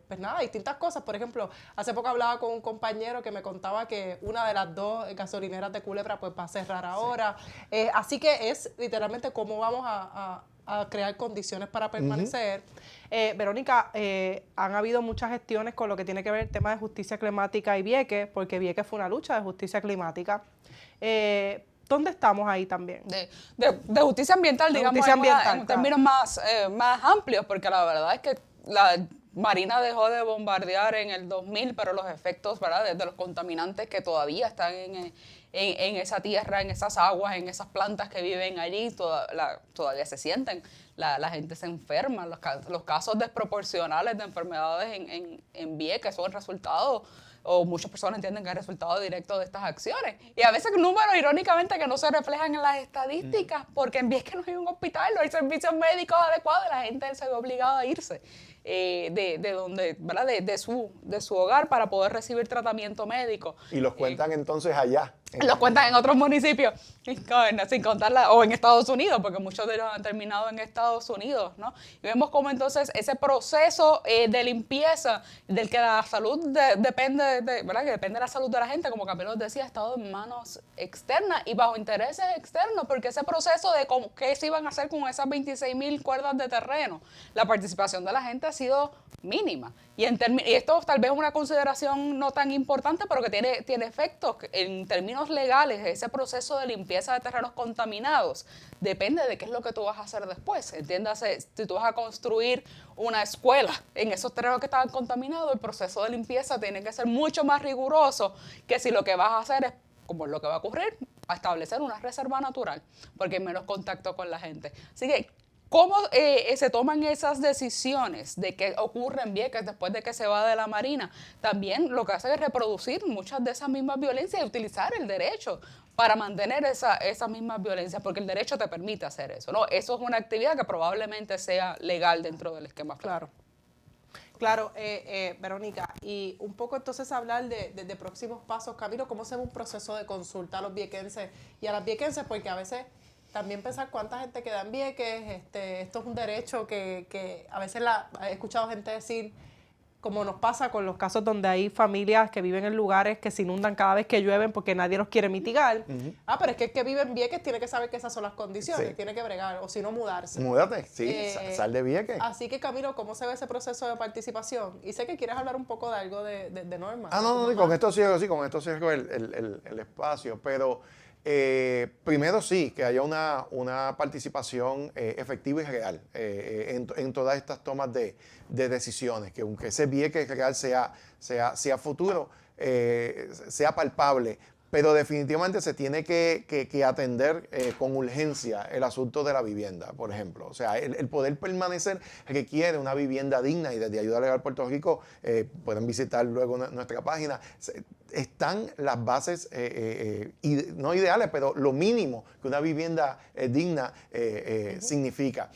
pues nada, distintas cosas. Por ejemplo, hace poco hablaba con un compañero que me contaba que una de las 2 gasolineras de Culebra pues va a cerrar ahora. Así que es literalmente cómo vamos a crear condiciones para permanecer. Verónica, han habido muchas gestiones con lo que tiene que ver el tema de justicia climática y Vieques, porque Vieques fue una lucha de justicia climática. ¿Dónde estamos ahí también? De justicia ambiental, digamos, justicia ambiental, en términos más amplios, porque la verdad es que la Marina dejó de bombardear en el 2000, pero los efectos, ¿verdad?, de los contaminantes que todavía están en esa tierra, en esas aguas, en esas plantas que viven allí, todavía se sienten. La gente se enferma, los casos desproporcionales de enfermedades en Vieques son el resultado, o muchas personas entienden que es el resultado directo de estas acciones. Y a veces números, irónicamente, que no se reflejan en las estadísticas, porque en Vieques no hay un hospital, no hay servicios médicos adecuados, y la gente se ve obligada a irse de donde, ¿verdad?, de su hogar para poder recibir tratamiento médico. Y los cuentan entonces allá. Los cuentan en otros municipios, sin contarla, o en Estados Unidos, porque muchos de ellos han terminado en Estados Unidos, ¿no? Y vemos cómo entonces ese proceso de limpieza, del que la salud depende, ¿verdad?, que depende de la salud de la gente, como Camilo decía, ha estado en manos externas y bajo intereses externos, porque ese proceso de qué se iban a hacer con esas 26,000 cuerdas de terreno, la participación de la gente ha sido mínima. Y esto tal vez es una consideración no tan importante, pero que tiene efectos en términos legales. Ese proceso de limpieza de terrenos contaminados depende de qué es lo que tú vas a hacer después. Entiéndase, si tú vas a construir una escuela en esos terrenos que estaban contaminados, el proceso de limpieza tiene que ser mucho más riguroso que si lo que vas a hacer es, como lo que va a ocurrir, a establecer una reserva natural, porque hay menos contacto con la gente. Así que ¿Cómo se toman esas decisiones de qué ocurre en Vieques después de que se va de la Marina? También lo que hace es reproducir muchas de esas mismas violencias y utilizar el derecho para mantener esa misma violencia, porque el derecho te permite hacer eso, ¿no? Eso es una actividad que probablemente sea legal dentro del esquema federal. Claro, Verónica, y un poco entonces hablar de próximos pasos. Camilo, ¿cómo se ve un proceso de consulta a los viequenses y a las viequenses? Porque a veces también pensar cuánta gente queda en Vieques, esto es un derecho que a veces he escuchado gente decir, como nos pasa con los casos donde hay familias que viven en lugares que se inundan cada vez que llueven porque nadie los quiere mitigar. Pero es que el que vive en Vieques tiene que saber que esas son las condiciones, Sí. tiene que bregar, o si no mudarse. Múdate, sí, sal de Vieques. Así que, Camilo, ¿cómo se ve ese proceso de participación? Y sé que quieres hablar un poco de algo de Norma. No, con esto cierro el espacio, pero primero sí, que haya una participación efectiva y real en todas estas tomas de decisiones, que aunque ese Vieques real sea futuro, sea palpable, pero definitivamente se tiene que atender con urgencia el asunto de la vivienda, por ejemplo. O sea, el poder permanecer requiere una vivienda digna, y desde Ayuda Legal Puerto Rico pueden visitar luego nuestra página. Están las bases, no ideales, pero lo mínimo que una vivienda digna significa.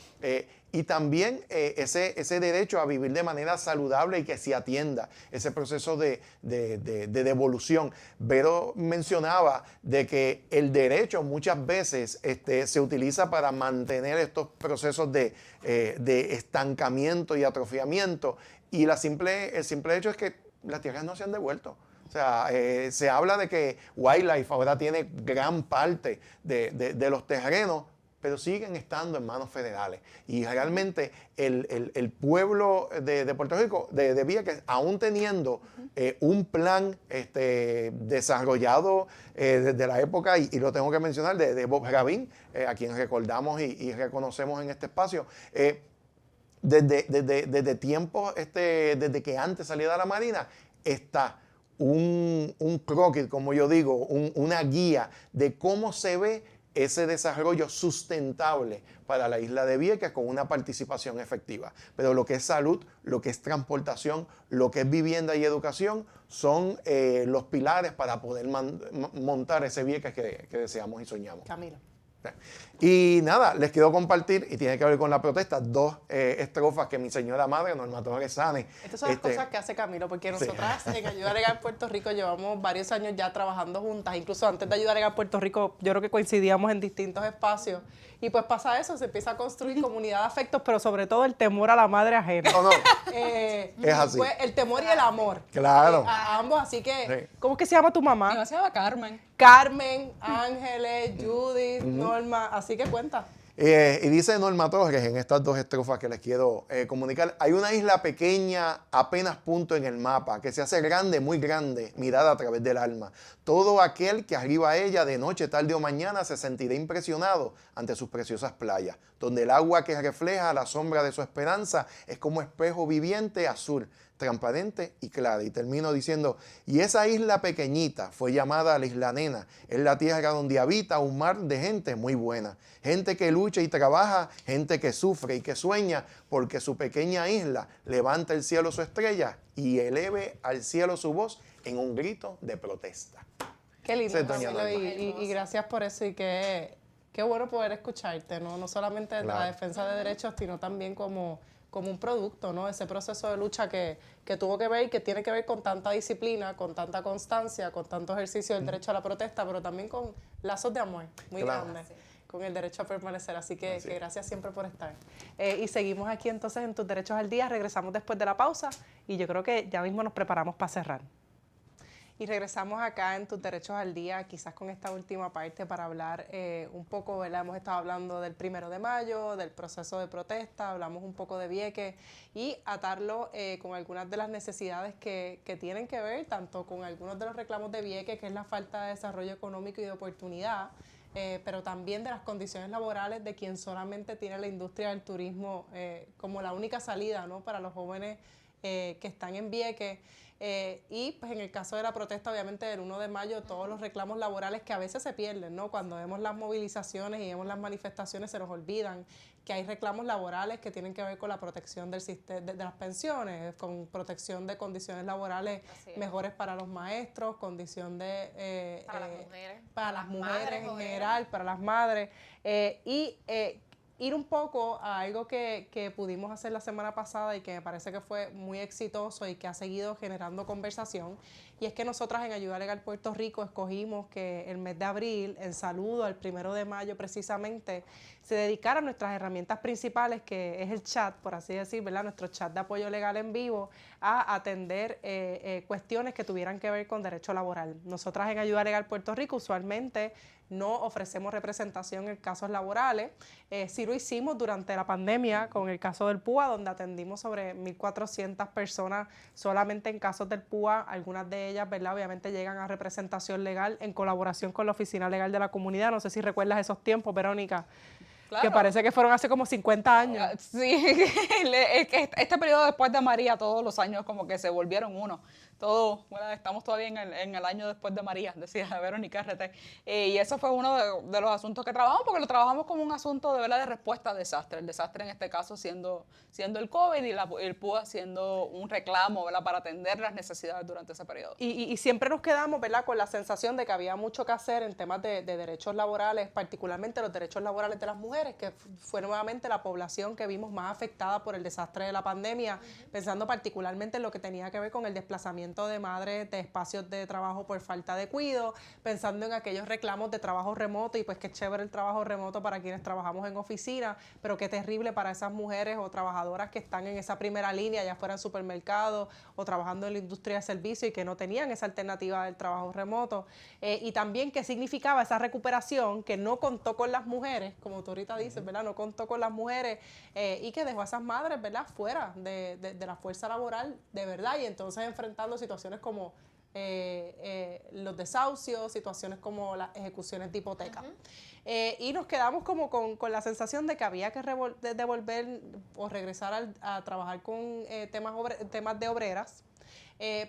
Y también ese derecho a vivir de manera saludable y que se atienda ese proceso de devolución. Vero mencionaba de que el derecho muchas veces se utiliza para mantener estos procesos de estancamiento y atrofiamiento, y el simple hecho es que las tierras no se han devuelto. O sea, se habla de que Wildlife ahora tiene gran parte de los terrenos, pero siguen estando en manos federales. Y realmente el pueblo de Puerto Rico, de Vieques, aún teniendo un plan desarrollado desde la época, y lo tengo que mencionar, de Bob Rabin, a quien recordamos y reconocemos en este espacio, desde tiempos, desde que antes salía de la Marina, está un croquis, como yo digo, una guía de cómo se ve ese desarrollo sustentable para la isla de Vieques con una participación efectiva. Pero lo que es salud, lo que es transportación, lo que es vivienda y educación son los pilares para poder montar ese Vieques que deseamos y soñamos. Camilo. Y nada, les quiero compartir, y tiene que ver con la protesta, dos estrofas que mi señora madre, Norma Torres Sane. Estas son las cosas que hace Camilo, porque nosotras en Ayuda Legal Puerto Rico llevamos varios años ya trabajando juntas. Incluso antes de Ayuda Legal Puerto Rico, yo creo que coincidíamos en distintos espacios. Y pues pasa eso, se empieza a construir comunidad de afectos, pero sobre todo el temor a la madre ajena. No, es así. Pues el temor y el amor. Claro. A ambos, así que, Sí. ¿cómo es que se llama tu mamá? No, se llama Carmen. Carmen, Ángeles, Judith, Norma, así que cuenta. Y dice Norma Torres en estas dos estrofas que les quiero comunicar: hay una isla pequeña, apenas punto en el mapa, que se hace grande, muy grande, mirada a través del alma. Todo aquel que arriba a ella de noche, tarde o mañana se sentirá impresionado ante sus preciosas playas, donde el agua que refleja la sombra de su esperanza es como espejo viviente azul, transparente y clara. Y termino diciendo: y esa isla pequeñita fue llamada la Isla Nena, es la tierra donde habita un mar de gente muy buena, gente que lucha y trabaja, gente que sufre y que sueña, porque su pequeña isla levanta el cielo su estrella y eleve al cielo su voz en un grito de protesta. Qué lindo, Sí, doña Camilo, Norma. y gracias por eso, y qué bueno poder escucharte, no solamente en la Claro. defensa de derechos, sino también como un producto, ¿no? Ese proceso de lucha que tuvo que ver y que tiene que ver con tanta disciplina, con tanta constancia, con tanto ejercicio del derecho a la protesta, pero también con lazos de amor muy Claro. grandes, con el derecho a permanecer. Así que Así. gracias siempre por estar. Y seguimos aquí entonces en Tus Derechos al Día, regresamos después de la pausa y yo creo que ya mismo nos preparamos para cerrar. Y regresamos acá en Tus Derechos al Día, quizás con esta última parte para hablar un poco, ¿verdad? Hemos estado hablando del 1 de mayo, del proceso de protesta, hablamos un poco de Vieques y atarlo con algunas de las necesidades que tienen que ver tanto con algunos de los reclamos de Vieques, que es la falta de desarrollo económico y de oportunidad, pero también de las condiciones laborales de quien solamente tiene la industria del turismo como la única salida, ¿no? Para los jóvenes que están en Vieques. Y pues en el caso de la protesta, obviamente del 1 de mayo, todos los reclamos laborales que a veces se pierden, ¿no? Cuando vemos las movilizaciones y vemos las manifestaciones, se nos olvidan que hay reclamos laborales que tienen que ver con la protección del sistema, de las pensiones, con protección de condiciones laborales mejores para los maestros, condición de... para las mujeres en general, para las madres. Ir un poco a algo que pudimos hacer la semana pasada y que me parece que fue muy exitoso y que ha seguido generando conversación, y es que nosotras en Ayuda Legal Puerto Rico escogimos que el mes de abril, en saludo al 1 de mayo precisamente, se dedicara a nuestras herramientas principales, que es el chat, por así decir, ¿verdad? Nuestro chat de apoyo legal en vivo, a atender cuestiones que tuvieran que ver con derecho laboral. Nosotras en Ayuda Legal Puerto Rico usualmente no ofrecemos representación en casos laborales. Sí lo hicimos durante la pandemia con el caso del PUA, donde atendimos sobre 1.400 personas solamente en casos del PUA. Algunas de ellas, ¿verdad? Obviamente llegan a representación legal en colaboración con la Oficina Legal de la Comunidad. No sé si recuerdas esos tiempos, Verónica. Claro. Que parece que fueron hace como 50 años. Sí, este periodo después de María, todos los años como que se volvieron uno. Todo, bueno, estamos todavía en el año después de María, decía Verónica RT. Y eso fue uno de los asuntos que trabajamos, porque lo trabajamos como un asunto de, ¿verdad?, de respuesta al desastre. El desastre en este caso siendo el COVID y el PUA siendo un reclamo, ¿verdad?, para atender las necesidades durante ese periodo. Y siempre nos quedamos, ¿verdad?, con la sensación de que había mucho que hacer en temas de derechos laborales, particularmente los derechos laborales de las mujeres, que fue nuevamente la población que vimos más afectada por el desastre de la pandemia, pensando particularmente en lo que tenía que ver con el desplazamiento de madres de espacios de trabajo por falta de cuidado, pensando en aquellos reclamos de trabajo remoto, y pues qué chévere el trabajo remoto para quienes trabajamos en oficina, pero qué terrible para esas mujeres o trabajadoras que están en esa primera línea, ya fuera en supermercados o trabajando en la industria de servicio y que no tenían esa alternativa del trabajo remoto. Y también qué significaba esa recuperación que no contó con las mujeres, como tú ahorita dices, ¿verdad? No contó con las mujeres y que dejó a esas madres, ¿verdad?, fuera de la fuerza laboral de verdad, y entonces enfrentando situaciones como los desahucios, situaciones como las ejecuciones de hipoteca. Y nos quedamos como con la sensación de que había que devolver o regresar a trabajar con temas de obreras,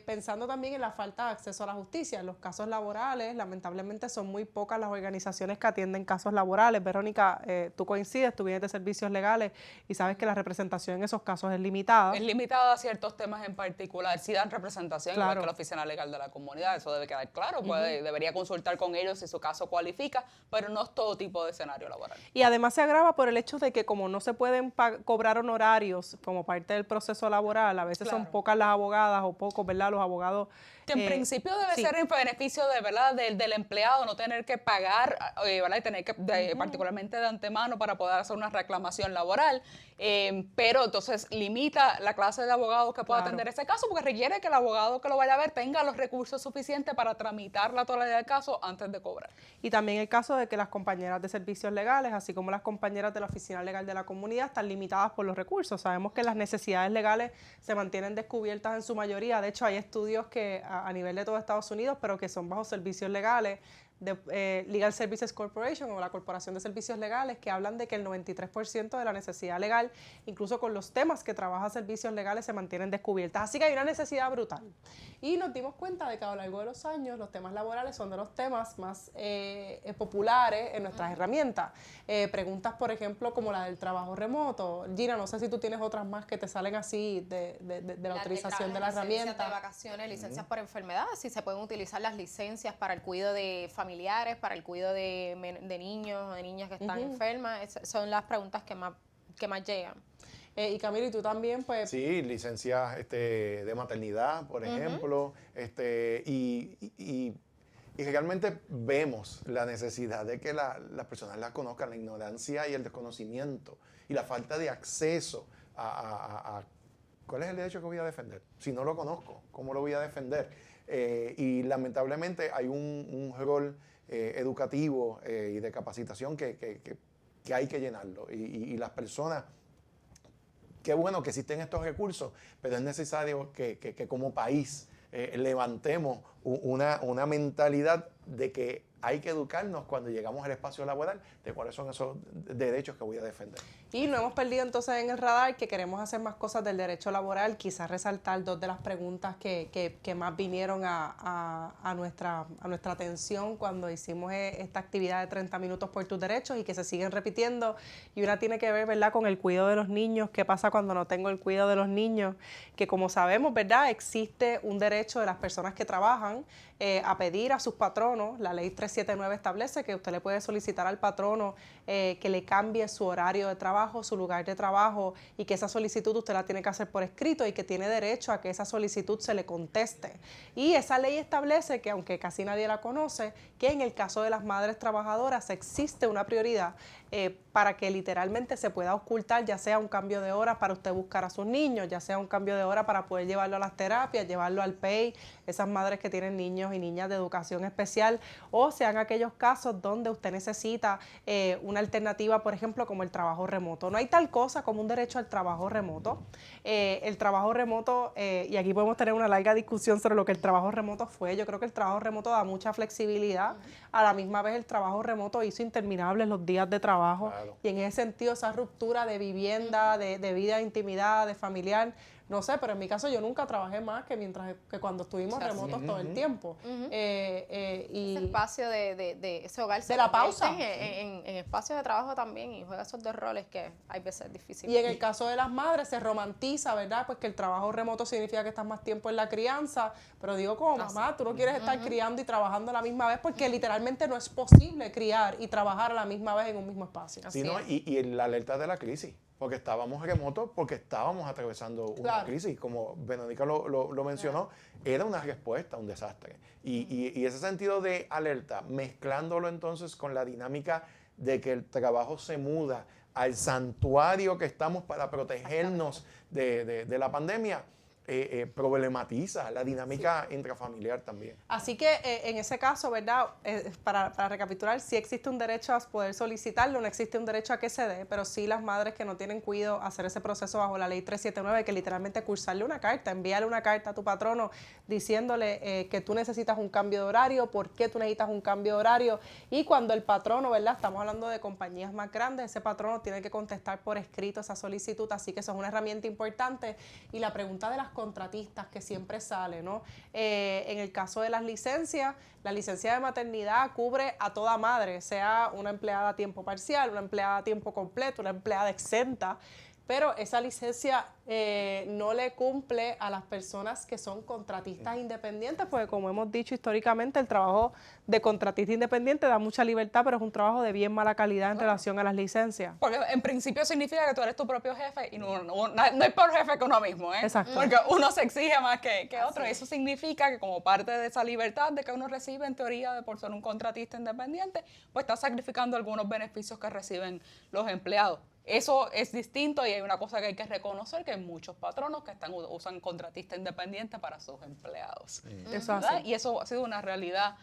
pensando también en la falta de acceso a la justicia. En los casos laborales, lamentablemente, son muy pocas las organizaciones que atienden casos laborales. Verónica, tú coincides, tú vienes de servicios legales y sabes que la representación en esos casos es limitada. Es limitada a ciertos temas en particular. Sí dan representación, claro, igual que la Oficina Legal de la Comunidad, eso debe quedar claro. Debería consultar con ellos si su caso cualifica, pero no es todo tipo de escenario laboral. Y además se agrava por el hecho de que como no se pueden cobrar honorarios como parte del proceso laboral, a veces son pocas las abogadas o pocos, ¿verdad?, los abogados. Que en principio debe ser en beneficio de, ¿verdad?, del empleado, no tener que pagar, ¿verdad?, y tener que, particularmente de antemano, para poder hacer una reclamación laboral. Pero entonces limita la clase de abogados que pueda atender ese caso, porque requiere que el abogado que lo vaya a ver tenga los recursos suficientes para tramitar la totalidad del caso antes de cobrar. Y también el caso de que las compañeras de servicios legales, así como las compañeras de la Oficina Legal de la Comunidad, están limitadas por los recursos. Sabemos que las necesidades legales se mantienen descubiertas en su mayoría. De hecho, hay estudios que a nivel de todo Estados Unidos, pero que son bajo servicios legales, de Legal Services Corporation o la Corporación de Servicios Legales, que hablan de que el 93% de la necesidad legal, incluso con los temas que trabaja servicios legales, se mantienen descubiertas. Así que hay una necesidad brutal. Y nos dimos cuenta de que a lo largo de los años los temas laborales son de los temas más populares en nuestras herramientas. Preguntas, por ejemplo, como la del trabajo remoto. Gina, no sé si tú tienes otras más que te salen así de la utilización de la herramienta. Licencias de vacaciones, licencias por enfermedad, si se pueden utilizar las licencias para el cuidado de familiares, para el cuidado de niños o de niñas que están enfermas. Esas son las preguntas que más llegan. Y Camilo, ¿y tú también? Pues sí, licencias de maternidad, por ejemplo, y realmente vemos la necesidad de que las personas la conozcan, la ignorancia y el desconocimiento y la falta de acceso a ¿cuál es el derecho que voy a defender? Si no lo conozco, ¿cómo lo voy a defender? Y lamentablemente hay un rol educativo y de capacitación que hay que llenarlo. Y las personas, qué bueno que existen estos recursos, pero es necesario que como país levantemos una mentalidad de que hay que educarnos cuando llegamos al espacio laboral de cuáles son esos derechos que voy a defender. Y no hemos perdido entonces en el radar que queremos hacer más cosas del derecho laboral, quizás resaltar dos de las preguntas que más vinieron a nuestra atención cuando hicimos esta actividad de 30 minutos por tus derechos y que se siguen repitiendo. Y una tiene que ver, ¿verdad?, con el cuidado de los niños. ¿Qué pasa cuando no tengo el cuidado de los niños? Que como sabemos, ¿verdad?, existe un derecho de las personas que trabajan a pedir a sus patronos. La ley 379 establece que usted le puede solicitar al patrono que le cambie su horario de trabajo, su lugar de trabajo, y que esa solicitud usted la tiene que hacer por escrito y que tiene derecho a que esa solicitud se le conteste. Y esa ley establece que, aunque casi nadie la conoce, que en el caso de las madres trabajadoras existe una prioridad para que literalmente se pueda ocultar, ya sea un cambio de hora para usted buscar a sus niños, ya sea un cambio de hora para poder llevarlo a las terapias, llevarlo al PEI, esas madres que tienen niños y niñas de educación especial, o sean aquellos casos donde usted necesita una alternativa, por ejemplo, como el trabajo remoto. No hay tal cosa como un derecho al trabajo remoto. El trabajo remoto, y aquí podemos tener una larga discusión sobre lo que el trabajo remoto fue. Yo creo que el trabajo remoto da mucha flexibilidad. A la misma vez el trabajo remoto hizo interminables los días de trabajo. Claro. Y en ese sentido esa ruptura de vivienda, de vida de intimidad, de familiar, no sé, pero en mi caso yo nunca trabajé más que cuando estuvimos remotos todo el tiempo. Y ese espacio de ese hogar de la pausa en espacio de trabajo también, y juega esos dos roles que hay veces difíciles. Y en el caso de las madres se romantiza, ¿verdad? Pues que el trabajo remoto significa que estás más tiempo en la crianza, pero digo como mamá, tú no quieres estar criando y trabajando a la misma vez porque literalmente no es posible criar y trabajar a la misma vez en un mismo espacio. Sí, ¿no? Y la alerta de la crisis. Porque estábamos remotos, porque estábamos atravesando una crisis. Como Verónica lo mencionó, era una respuesta a un desastre. Y ese sentido de alerta, mezclándolo entonces con la dinámica de que el trabajo se muda al santuario que estamos para protegernos de la pandemia, problematiza la dinámica intrafamiliar también. Así que en ese caso, ¿verdad? Para recapitular, sí existe un derecho a poder solicitarlo, no existe un derecho a que se dé, pero sí las madres que no tienen cuidado hacer ese proceso bajo la ley 379, que literalmente cursarle una carta, enviarle una carta a tu patrono diciéndole que tú necesitas un cambio de horario, por qué tú necesitas un cambio de horario, y cuando el patrono, ¿verdad? Estamos hablando de compañías más grandes, ese patrono tiene que contestar por escrito esa solicitud, así que eso es una herramienta importante. Y la pregunta de las contratistas que siempre sale, ¿no? En el caso de las licencias, la licencia de maternidad cubre a toda madre, sea una empleada a tiempo parcial, una empleada a tiempo completo, una empleada exenta, pero esa licencia no le cumple a las personas que son contratistas independientes, porque como hemos dicho históricamente, el trabajo de contratista independiente da mucha libertad, pero es un trabajo de bien mala calidad en relación a las licencias. Porque en principio significa que tú eres tu propio jefe y no hay peor jefe que uno mismo, ¿eh? Exacto. Porque uno se exige más que otro. Eso significa que como parte de esa libertad de que uno recibe en teoría por ser un contratista independiente, pues está sacrificando algunos beneficios que reciben los empleados. Eso es distinto y hay una cosa que hay que reconocer, que hay muchos patronos que usan contratista independiente para sus empleados. Y eso ha sido una realidad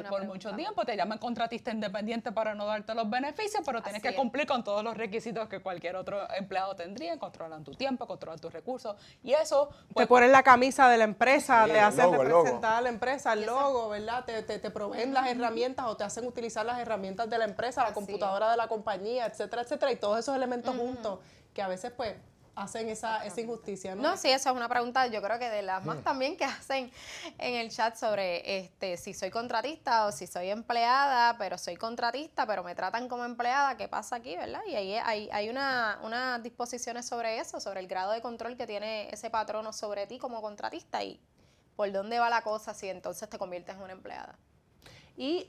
por mucho tiempo. Te llaman contratista independiente para no darte los beneficios, pero tienes que cumplir con todos los requisitos que cualquier otro empleado tendría. Controlan tu tiempo, controlan tus recursos y eso... Pues, te ponen la camisa de la empresa, te hacen representar a la empresa, el logo, ¿verdad? Te proveen las herramientas o te hacen utilizar las herramientas de la empresa, la computadora de la compañía, etcétera, etcétera, y todos esos elementos juntos que a veces pues hacen esa injusticia, ¿no? No, sí, esa es una pregunta, yo creo que de las más también que hacen en el chat sobre si soy contratista o si soy empleada, pero soy contratista, pero me tratan como empleada, ¿qué pasa aquí, verdad? Y ahí hay unas disposiciones sobre eso, sobre el grado de control que tiene ese patrono sobre ti como contratista y por dónde va la cosa si entonces te conviertes en una empleada. Y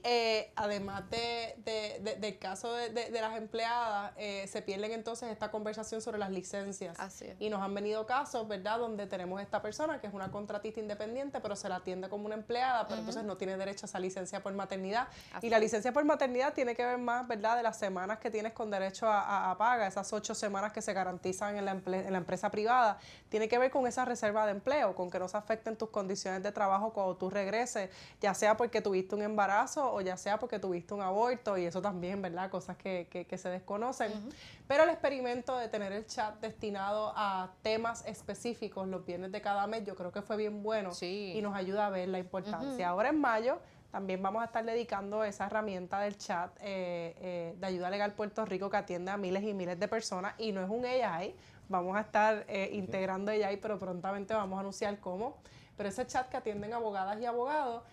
además del caso de las empleadas, se pierden entonces esta conversación sobre las licencias. Así es. Y nos han venido casos, ¿verdad?, donde tenemos esta persona que es una contratista independiente, pero se la atiende como una empleada, pero entonces no tiene derecho a esa licencia por maternidad. Y la licencia por maternidad tiene que ver más, ¿verdad?, de las semanas que tienes con derecho a paga, esas 8 semanas que se garantizan en la empresa privada. Tiene que ver con esa reserva de empleo, con que no se afecten tus condiciones de trabajo cuando tú regreses, ya sea porque tuviste un embarazo o ya sea porque tuviste un aborto, y eso también, ¿verdad?, cosas que se desconocen. Pero el experimento de tener el chat destinado a temas específicos los viernes de cada mes, yo creo que fue bien bueno y nos ayuda a ver la importancia. Ahora en mayo también vamos a estar dedicando esa herramienta del chat de Ayuda Legal Puerto Rico que atiende a miles y miles de personas y no es un AI, vamos a estar integrando AI, pero prontamente vamos a anunciar cómo. Pero ese chat que atienden abogadas y abogados,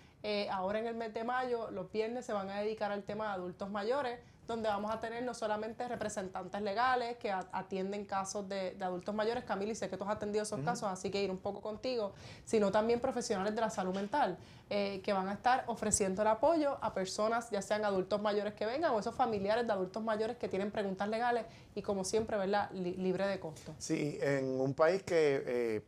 ahora en el mes de mayo, los viernes se van a dedicar al tema de adultos mayores, donde vamos a tener no solamente representantes legales que atienden casos de adultos mayores, Camila, y sé que tú has atendido esos casos, así que ir un poco contigo, sino también profesionales de la salud mental, que van a estar ofreciendo el apoyo a personas, ya sean adultos mayores que vengan o esos familiares de adultos mayores que tienen preguntas legales y como siempre, ¿verdad?, libre de costo. Sí, en un país que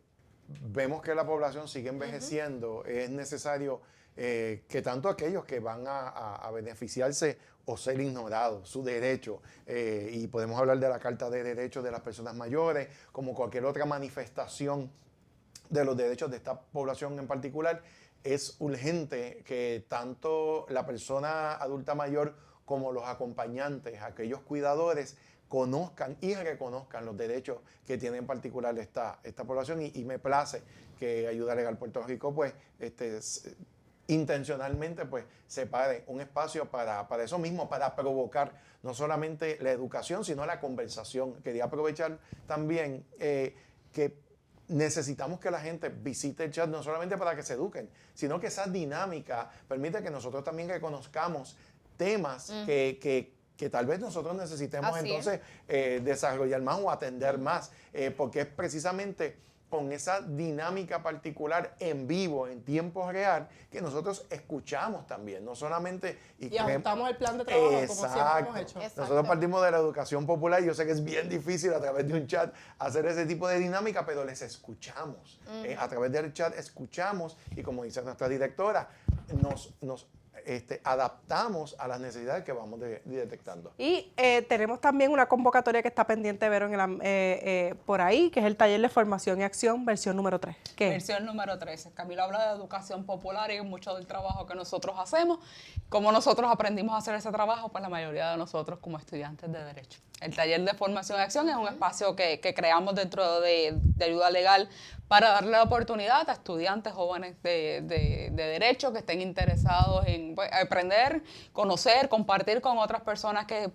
vemos que la población sigue envejeciendo, es necesario que tanto aquellos que van a beneficiarse o ser ignorados, su derecho, y podemos hablar de la Carta de Derechos de las Personas Mayores, como cualquier otra manifestación de los derechos de esta población en particular, es urgente que tanto la persona adulta mayor como los acompañantes, aquellos cuidadores, conozcan y reconozcan los derechos que tiene en particular esta población y me place que Ayuda Legal Puerto Rico pues intencionalmente pues separe un espacio para eso mismo, para provocar no solamente la educación, sino la conversación. Quería aprovechar también que necesitamos que la gente visite el chat no solamente para que se eduquen, sino que esa dinámica permite que nosotros también reconozcamos temas que tal vez nosotros necesitemos entonces desarrollar más o atender más, porque es precisamente con esa dinámica particular en vivo, en tiempo real, que nosotros escuchamos también, no solamente... Y ajustamos el plan de trabajo como siempre hemos hecho. Exacto. Nosotros partimos de la educación popular, yo sé que es bien difícil a través de un chat hacer ese tipo de dinámica, pero les escuchamos. A través del chat escuchamos y como dice nuestra directora, nos adaptamos a las necesidades que vamos detectando. Y tenemos también una convocatoria que está pendiente, Vero, por ahí, que es el taller de formación y acción, versión número 3. ¿Qué? Versión número 3. Camilo habla de educación popular y mucho del trabajo que nosotros hacemos. Como nosotros aprendimos a hacer ese trabajo, pues la mayoría de nosotros como estudiantes de Derecho. El taller de formación y acción es un espacio que creamos dentro de Ayuda Legal para darle la oportunidad a estudiantes jóvenes de Derecho que estén interesados en aprender, conocer, compartir con otras personas que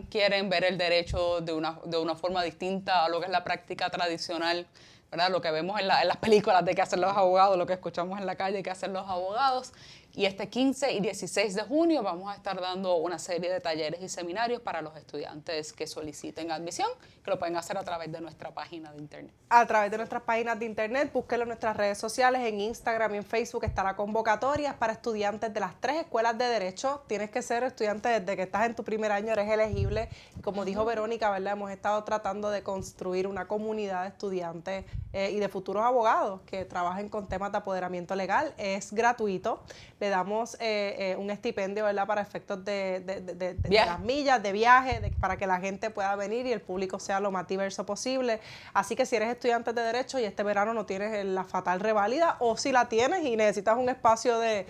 quieren ver el derecho de una forma distinta a lo que es la práctica tradicional, ¿verdad? Lo que vemos en las películas de qué hacen los abogados, lo que escuchamos en la calle, qué hacen los abogados. Y este 15 y 16 de junio vamos a estar dando una serie de talleres y seminarios para los estudiantes que soliciten admisión, que lo pueden hacer a través de nuestra página de internet. A través de nuestras páginas de internet, búsquenlo en nuestras redes sociales, en Instagram y en Facebook está la convocatoria para estudiantes de las 3 escuelas de Derecho. Tienes que ser estudiante desde que estás en tu primer año, eres elegible. Como dijo Verónica, ¿verdad? Hemos estado tratando de construir una comunidad de estudiantes y de futuros abogados que trabajen con temas de apoderamiento legal. Es gratuito. Le damos un estipendio, ¿verdad?, para efectos de las millas, de viaje, para que la gente pueda venir y el público sea lo más diverso posible. Así que si eres estudiante de Derecho y este verano no tienes la fatal reválida, o si la tienes y necesitas un espacio de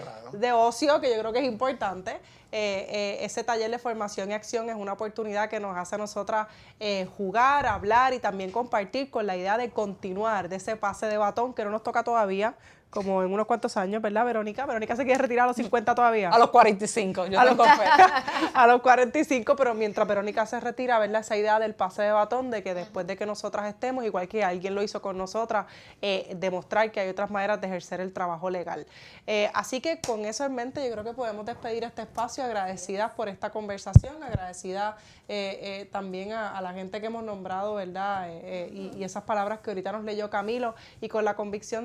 ocio, que yo creo que es importante, ese taller de formación y acción es una oportunidad que nos hace a nosotras jugar, hablar y también compartir con la idea de continuar de ese pase de batón que no nos toca todavía, como en unos cuantos años, ¿verdad, Verónica? Verónica se quiere retirar a los 50 todavía. A los 45, yo tengo fe. A los 45, pero mientras Verónica se retira, ¿verdad? Esa idea del pase de batón, de que después de que nosotras estemos, igual que alguien lo hizo con nosotras, demostrar que hay otras maneras de ejercer el trabajo legal. Así que con eso en mente, yo creo que podemos despedir este espacio, agradecidas por esta conversación, agradecidas también a la gente que hemos nombrado, ¿verdad? Y esas palabras que ahorita nos leyó Camilo, y con la convicción